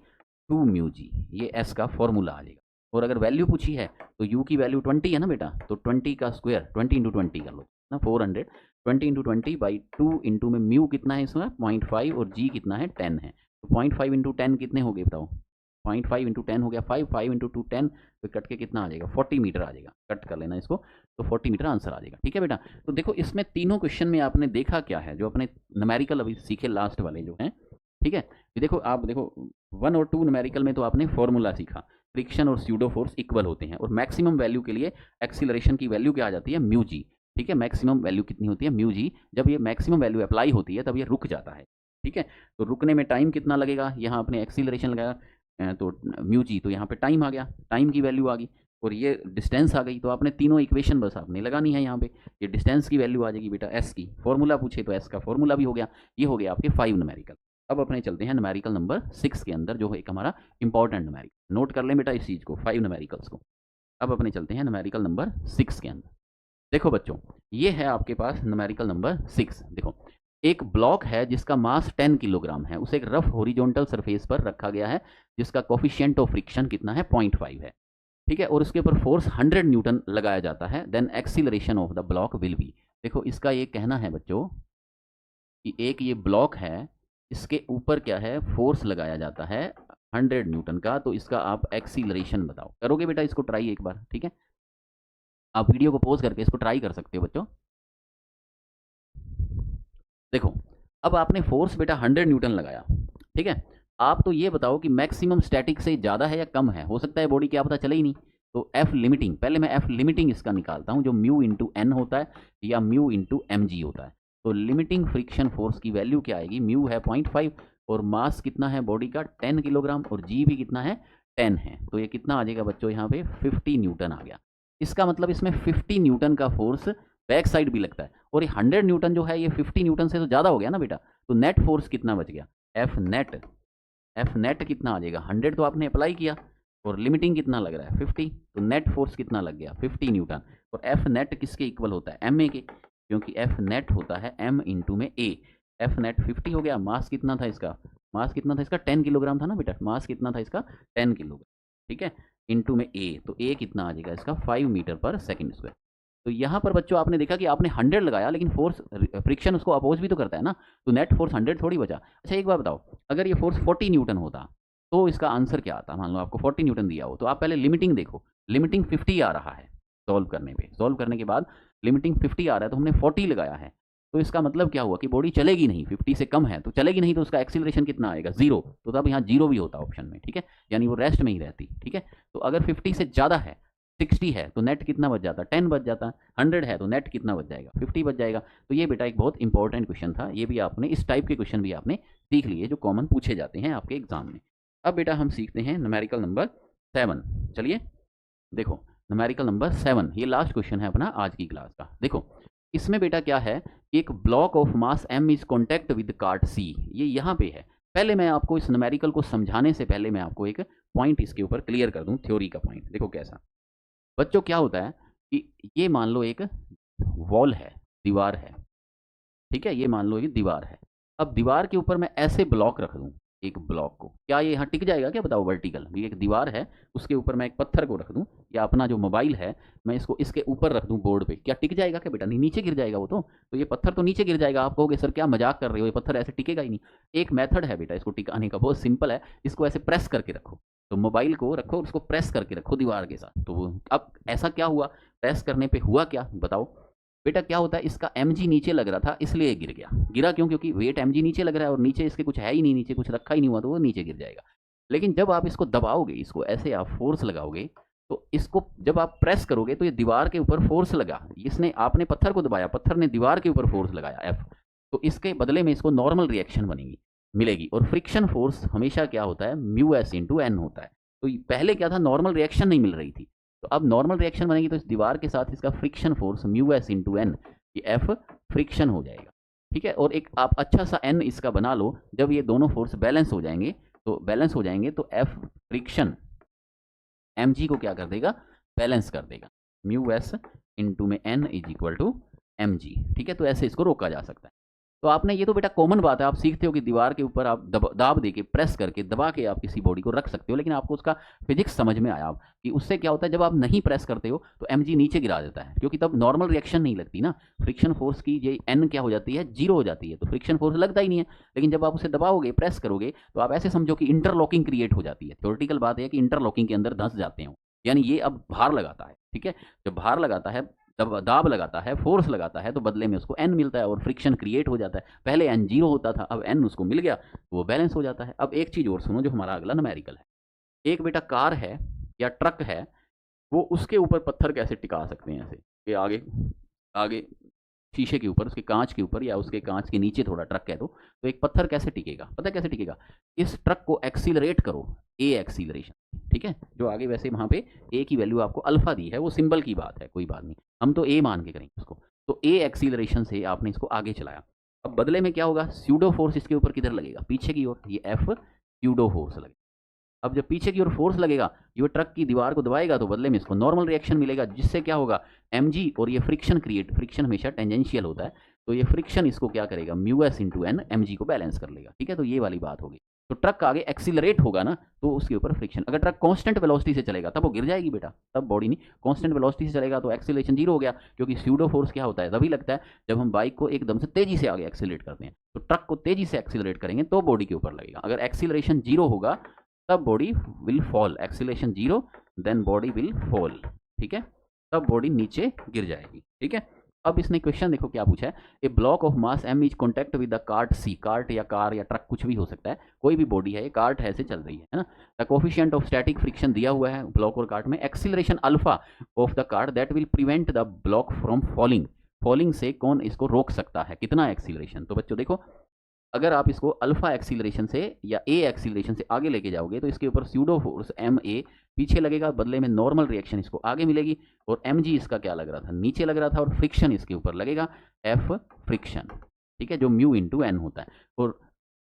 2 म्यू जी, ये एस का फॉर्मूला आ जाएगा। और अगर वैल्यू पूछी है तो यू की वैल्यू 20 है ना बेटा, तो 20 का स्क्वायर 20 इंटू 20 कर लो ना, 400, 20 इंटू 20 बाई 2 इंटू में म्यू कितना है इसमें 0.5 और जी कितना है 10 है। तो 0.5 इंटू 10 कितने हो गए बताओ, 0.5 इंटू 10 हो गया 5, 5 इंटू 2 10, तो कट के कितना आ जाएगा 40 मीटर आ जाएगा, कट कर लेना इसको, तो 40 मीटर आंसर आ जाएगा। ठीक है बेटा, तो देखो इसमें तीनों क्वेश्चन में आपने देखा क्या है, जो अपने न्यूमेरिकल अभी सीखे लास्ट वाले जो हैं। ठीक है, ये देखो आप देखो 1 और 2 न्यूमेरिकल में तो आपने फॉर्मूला सीखा, फ्रिक्शन और स्यूडो फोर्स इक्वल होते हैं, और मैक्सिमम वैल्यू के लिए एक्सीलरेशन की वैल्यू क्या आ जाती है, म्यू जी। ठीक है, मैक्सिमम वैल्यू कितनी होती है, म्यू जी। जब ये मैक्सिमम वैल्यू अप्लाई होती है तब ये रुक जाता है। ठीक है, तो रुकने में टाइम कितना लगेगा, यहाँ आपने एक्सीलरेशन लगाया तो म्यू जी, तो यहाँ पे टाइम आ गया, टाइम की वैल्यू आ गई, और ये डिस्टेंस आ गई। तो आपने तीनों इक्वेशन बस आपने लगानी है यहाँ पे। ये डिस्टेंस की वैल्यू आ जाएगी बेटा एस की, फॉर्मूला पूछे तो एस का फॉर्मूला भी हो गया। ये हो गया आपके 5 न्यूमेरिकल। अब अपने चलते हैं न्यूमेरिकल नंबर 6 के अंदर, जो है एक हमारा इंपॉर्टेंट न्यूमेरिकल। नोट कर लें बेटा इस चीज़ को, 5 न्यूमेरिकल्स को। अब अपने चलते हैं न्यूमेरिकल नंबर 6 के अंदर। देखो बच्चों, ये है आपके पास न्यूमेरिकल नंबर 6। देखो, एक ब्लॉक है जिसका मास 10 किलोग्राम है, उसे एक रफ हॉरिजॉन्टल सरफेस पर रखा गया है, जिसका कोफिशिएंट ऑफ फ्रिक्शन कितना है, 0.5 है। ठीक है, और उसके ऊपर फोर्स 100 न्यूटन लगाया जाता है, then acceleration of the block will be. देखो, इसका ये कहना है बच्चों कि एक ये ब्लॉक है, इसके ऊपर क्या है, फोर्स लगाया जाता है 100 न्यूटन का, तो इसका आप एक्सीलरेशन बताओ। करोगे बेटा इसको ट्राई एक बार, ठीक है, आप वीडियो को पॉज करके इसको ट्राई कर सकते हो बच्चों। देखो, अब आपने फोर्स बेटा 100 न्यूटन लगाया, ठीक है। आप तो ये बताओ कि मैक्सिमम स्टैटिक से ज़्यादा है या कम है, हो सकता है बॉडी क्या पता चले ही नहीं। तो एफ लिमिटिंग, पहले मैं एफ लिमिटिंग इसका निकालता हूँ, जो म्यू इंटू एन होता है या म्यू इंटू एम जी होता है। तो लिमिटिंग फ्रिक्शन फोर्स की वैल्यू क्या आएगी, म्यू है 0.5 और मास कितना है बॉडी का 10 किलोग्राम, और जी भी कितना है 10 है। तो ये कितना आ जाएगा बच्चों, यहाँ पे 50 न्यूटन आ गया। इसका मतलब इसमें 50 न्यूटन का फोर्स बैक साइड भी लगता है, और ये 100 न्यूटन जो है ये 50 न्यूटन से तो ज़्यादा हो गया ना बेटा। तो नेट फोर्स कितना बच गया, एफ नेट कितना आ जाएगा, 100 तो आपने अप्लाई किया, और लिमिटिंग कितना लग रहा है 50, तो नेट फोर्स कितना लग गया 50 न्यूटन। और एफ नेट किसके इक्वल होता है, एम ए के, क्योंकि एफ नेट होता है एम इंटू में ए। एफ नेट 50 हो गया, मास कितना था इसका, 10 किलोग्राम था ना बेटा, मास कितना था इसका 10 किलोग्राम, ठीक है, इंटू में ए, तो ए कितना आ जाएगा इसका 5 मीटर पर सेकेंड स्क्वायर। तो यहाँ पर बच्चों आपने देखा कि आपने 100 लगाया, लेकिन फोर्स फ्रिक्शन उसको अपोज भी तो करता है ना, तो नेट फोर्स 100 थोड़ी बचा। अच्छा एक बात बताओ, अगर ये फोर्स 40 न्यूटन होता तो इसका आंसर क्या आता, मान लो आपको 40 न्यूटन दिया हो, तो आप पहले लिमिटिंग देखो, लिमिटिंग 50 आ रहा है सॉल्व करने पे, सॉल्व करने के बाद लिमिटिंग 50 आ रहा है, तो हमने 40 लगाया है, तो इसका मतलब क्या हुआ कि बॉडी चलेगी नहीं, 50 से कम है तो चलेगी नहीं, तो उसका एक्सीलरेशन कितना आएगा, 0। तो तब यहाँ 0 भी होता ऑप्शन में, ठीक है, यानी वो रेस्ट में ही रहती, ठीक है। तो अगर 50 से ज़्यादा है, 60 है तो नेट कितना बच जाता, 10 बच जाता, 100 है तो नेट कितना बच जाएगा, 50 बच जाएगा। तो ये बेटा एक बहुत इंपॉर्टेंट क्वेश्चन था, ये भी आपने, इस टाइप के क्वेश्चन भी आपने सीख लिए जो कॉमन पूछे जाते हैं आपके एग्जाम में। अब बेटा हम सीखते हैं न्यूमेरिकल नंबर 7। चलिए देखो, न्यूमेरिकल नंबर 7, ये लास्ट क्वेश्चन है अपना आज की क्लास का। देखो, इसमें बेटा क्या है कि एक block of mass m is contact with cart C, ये यहाँ पे है। पहले मैं आपको इस न्यूमेरिकल को समझाने से पहले मैं आपको एक पॉइंट इसके ऊपर क्लियर कर दूं, थ्योरी का पॉइंट। देखो कैसा बच्चों, क्या होता है कि ये मान लो एक वॉल है, दीवार है, ठीक है, ये मान लो ये दीवार है। अब दीवार के ऊपर मैं ऐसे ब्लॉक रख दूं, एक ब्लॉक को, क्या ये यहाँ टिक जाएगा क्या बताओ, वर्टिकल, ये एक दीवार है, उसके ऊपर मैं एक पत्थर को रख दूं, या अपना जो मोबाइल है मैं इसको इसके ऊपर रख दूं बोर्ड पे, क्या टिक जाएगा क्या बेटा, नहीं, नीचे गिर जाएगा वो तो ये पत्थर तो नीचे गिर जाएगा। आप कहोगे सर क्या मजाक कर रहे हो, ये पत्थर ऐसे टिकेगा ही नहीं। एक मेथड है बेटा इसको टिकाने का, बहुत सिंपल है, इसको ऐसे प्रेस करके रखो, तो मोबाइल को रखो और उसको प्रेस करके रखो दीवार के साथ, तो अब ऐसा क्या हुआ, प्रेस करने पे हुआ क्या बताओ बेटा, क्या होता है, इसका mg नीचे लग रहा था इसलिए गिर गया, गिरा क्यों, क्योंकि वेट mg नीचे लग रहा है और नीचे इसके कुछ है ही नहीं, नीचे कुछ रखा ही नहीं हुआ, तो वो नीचे गिर जाएगा। लेकिन जब आप इसको दबाओगे, इसको ऐसे आप फोर्स लगाओगे, तो इसको जब आप प्रेस करोगे तो ये दीवार के ऊपर फोर्स लगा, इसने, आपने पत्थर को दबाया, पत्थर ने दीवार के ऊपर फोर्स लगाया F, तो इसके बदले में इसको नॉर्मल रिएक्शन बनेगी, मिलेगी। और फ्रिक्शन फोर्स हमेशा क्या होता है, म्यू एस इंटू एन होता है। तो पहले क्या था, नॉर्मल रिएक्शन नहीं मिल रही थी, तो अब नॉर्मल रिएक्शन बनेगी, तो इस दीवार के साथ इसका friction force mu S into N, ये एफ फ्रिक्शन हो जाएगा, ठीक है। और एक आप अच्छा सा एन इसका बना लो, जब ये दोनों फोर्स बैलेंस हो जाएंगे, तो एफ फ्रिक्शन एम जी को क्या कर देगा, बैलेंस कर देगा, म्यू एस इंटू में N is equal to M G, ठीक है। तो ऐसे इसको रोका जा सकता है। तो आपने, ये तो बेटा कॉमन बात है, आप सीखते हो कि दीवार के ऊपर आप दाब दे के, प्रेस करके, दबा के आप किसी बॉडी को रख सकते हो, लेकिन आपको उसका फिजिक्स समझ में आया कि उससे क्या होता है, जब आप नहीं प्रेस करते हो तो mg नीचे गिरा देता है, क्योंकि तब नॉर्मल रिएक्शन नहीं लगती ना, फ्रिक्शन फोर्स की ये n क्या हो जाती है, 0 हो जाती है, तो फ्रिक्शन फोर्स लगता ही नहीं है। लेकिन जब आप उसे दबाओगे, प्रेस करोगे, तो आप ऐसे समझो कि इंटरलॉकिंग क्रिएट हो जाती है। थ्योरेटिकल बात है कि इंटरलॉकिंग के अंदर धंस जाते हो, यानी ये अब भार लगाता है, ठीक है, जब भार लगाता है, दाब लगाता है, फोर्स लगाता है, तो बदले में उसको n मिलता है और फ्रिक्शन क्रिएट हो जाता है। पहले n 0 होता था, अब n उसको मिल गया, तो वो बैलेंस हो जाता है। अब एक चीज़ और सुनो, जो हमारा अगला न्यूमेरिकल है, एक बेटा कार है, या ट्रक है, वो उसके ऊपर पत्थर कैसे टिका सकते हैं ऐसे कि आगे आगे शीशे के ऊपर, उसके कांच के ऊपर या उसके कांच के नीचे थोड़ा ट्रक है तो एक पत्थर कैसे टिकेगा? पता है कैसे टिकेगा? इस ट्रक को एक्सीलरेट करो, ए एक्सीलरेशन, ठीक है, जो आगे वैसे वहां पे ए की वैल्यू आपको अल्फा दी है, वो सिंबल की बात है, कोई बात नहीं, हम तो ए मान के करेंगे उसको। तो ए एक्सीलरेशन से आपने इसको आगे चलाया, अब बदले में क्या होगा? स्यूडो फोर्स इसके ऊपर किधर लगेगा? पीछे की ओर, ये एफ स्यूडो फोर्स लगेगा। अब जब पीछे की ओर फोर्स लगेगा, ये ट्रक की दीवार को दबाएगा, तो बदले में इसको नॉर्मल रिएक्शन मिलेगा, जिससे क्या होगा? mg, और ये फ्रिक्शन क्रिएट, फ्रिक्शन हमेशा टेंजेंशियल होता है, तो ये फ्रिक्शन इसको क्या करेगा? Mu S into N mg को बैलेंस कर लेगा, ठीक है। तो ये वाली बात होगी। तो ट्रक आगे एक्सीलरेट होगा ना, तो उसके ऊपर फ्रिक्शन, अगर ट्रक कांस्टेंट वेलोसिटी से चलेगा तब वो गिर जाएगी बेटा, तब बॉडी नहीं, कांस्टेंट वेलोसिटी से चलेगा तो एक्सीलरेशन जीरो हो गया, क्योंकि स्यूडो फोर्स क्या होता है? तभी लगता है जब हम बाइक को एकदम से तेजी से आगे एक्सीलरेट करते हैं, तो ट्रक को तेजी से एक्सीलरेट करेंगे तो बॉडी के ऊपर लगेगा। अगर एक्सीलरेशन जीरो होगा तब body will fall, acceleration zero then body will fall, ठीक है, तब बॉडी नीचे गिर जाएगी, ठीक है। अब इसने क्वेश्चन देखो क्या पूछा है, a block of mass m is contact with the cart c, cart या कार या ट्रक कुछ भी हो सकता है, कोई भी बॉडी है, ये कार्ट ऐसे चल रही है ना। The coefficient of static friction दिया हुआ है ब्लॉक और कार्ट में, acceleration alpha of the cart that will prevent the block from falling, falling से कौन इसको रोक सकता है, कितना एक्सीलरेशन? तो बच्चों देखो, अगर आप इसको अल्फा एक्सीलरेशन से या ए एक्सीलरेशन से आगे लेके जाओगे तो इसके ऊपर स्यूडो फोर्स एम ए पीछे लगेगा, बदले में नॉर्मल रिएक्शन इसको आगे मिलेगी, और एम जी इसका क्या लग रहा था? नीचे लग रहा था, और फ्रिक्शन इसके ऊपर लगेगा एफ फ्रिक्शन, ठीक है, जो म्यू इंटू एन होता है, और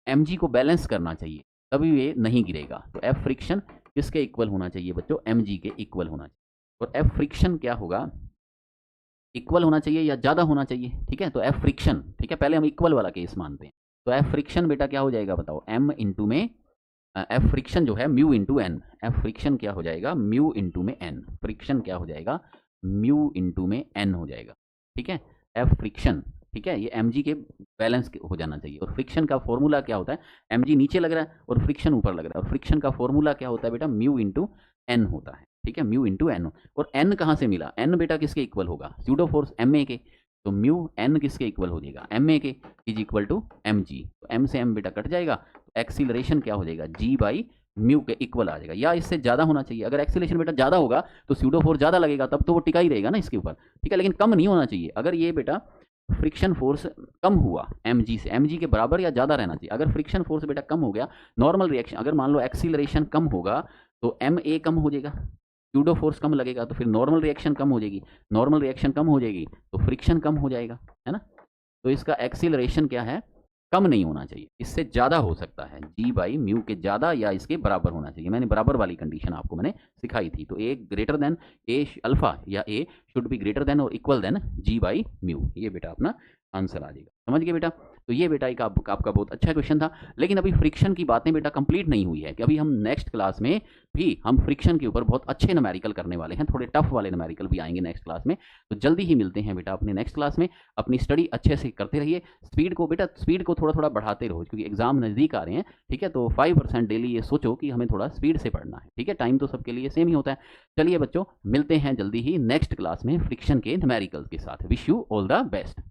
एम जी को बैलेंस करना चाहिए तभी ये नहीं गिरेगा। तो एफ फ्रिक्शन किसके इक्वल होना चाहिए बच्चों? एम जी के इक्वल होना चाहिए। और एफ फ्रिक्शन क्या होगा? इक्वल होना चाहिए या ज़्यादा होना चाहिए, ठीक है। तो एफ फ्रिक्शन, ठीक है, पहले हम इक्वल वाला केस मानते हैं, तो एफ फ्रिक्शन बेटा क्या हो जाएगा बताओ? एम इंटू में एफ फ्रिक्शन जो है mu into N, F friction क्या हो जाएगा? म्यू इंटू में एन, फ्रिक्शन क्या हो जाएगा? म्यू इंटू में एन हो जाएगा, ठीक है, एफ फ्रिक्शन, ठीक है, ये एम जी के बैलेंस हो जाना चाहिए। और फ्रिक्शन का फॉर्मूला क्या होता है? एम जी नीचे लग रहा है और फ्रिक्शन ऊपर लग रहा है, और फ्रिक्शन का फॉर्मूला क्या होता है बेटा? म्यू इंटू एन होता है, ठीक है, म्यू इंटू एन। और एन कहाँ से मिला? एन बेटा किसके इक्वल होगा? स्यूडो फोर्स एम ए के, तो म्यू एन किसके इक्वल हो जाएगा? एम ए के is equal to M G, तो एम से एम बेटा कट जाएगा, तो एक्सीलरेशन क्या हो जाएगा? जी बाई म्यू के इक्वल आ जाएगा, या इससे ज़्यादा होना चाहिए। अगर एक्सीलरेशन बेटा ज़्यादा होगा तो स्यूडो फोर्स ज़्यादा लगेगा, तब तो वो टिका ही रहेगा ना इसके ऊपर, ठीक है, लेकिन कम नहीं होना चाहिए। अगर ये बेटा फ्रिक्शन फोर्स कम हुआ एम जी से, एम जी के बराबर या ज़्यादा रहना चाहिए। अगर फ्रिक्शन फोर्स बेटा कम हो गया, नॉर्मल रिएक्शन, अगर मान लो एक्सीलरेशन कम होगा तो एम ए कम हो जाएगा, स्यूडो फोर्स कम लगेगा, तो फिर नॉर्मल रिएक्शन कम हो जाएगी, नॉर्मल रिएक्शन कम हो जाएगी तो फ्रिक्शन कम हो जाएगा, है ना। तो इसका एक्सीलरेशन क्या है? कम नहीं होना चाहिए, इससे ज़्यादा हो सकता है, जी बाई म्यू के ज़्यादा या इसके बराबर होना चाहिए। मैंने बराबर वाली कंडीशन आपको मैंने सिखाई थी। तो A greater than A alpha, या A should be greater than और equal than G by mu, ये बेटा अपना आंसर आ जाएगा। समझ गए बेटा? तो ये बेटा एक आपका बहुत अच्छा क्वेश्चन था, लेकिन अभी फ्रिक्शन की बातें बेटा कंप्लीट नहीं हुई है, कि अभी हम नेक्स्ट क्लास में भी हम फ्रिक्शन के ऊपर बहुत अच्छे न्यूमेरिकल करने वाले हैं, थोड़े टफ वाले न्यूमेरिकल भी आएंगे नेक्स्ट क्लास में। तो जल्दी ही मिलते हैं बेटा अपने नेक्स्ट क्लास में। अपनी स्टडी अच्छे से करते रहिए, स्पीड को बेटा, स्पीड को थोड़ा थोड़ा बढ़ाते रहो, क्योंकि एग्जाम नज़दीक आ रहे हैं, ठीक है। तो 5% डेली ये सोचो कि हमें थोड़ा स्पीड से पढ़ना है, ठीक है, टाइम तो सबके लिए सेम ही होता है। चलिए बच्चों, मिलते हैं जल्दी ही नेक्स्ट क्लास में फ्रिक्शन के न्यूमेरिकल्स के साथ। Wish you all the best.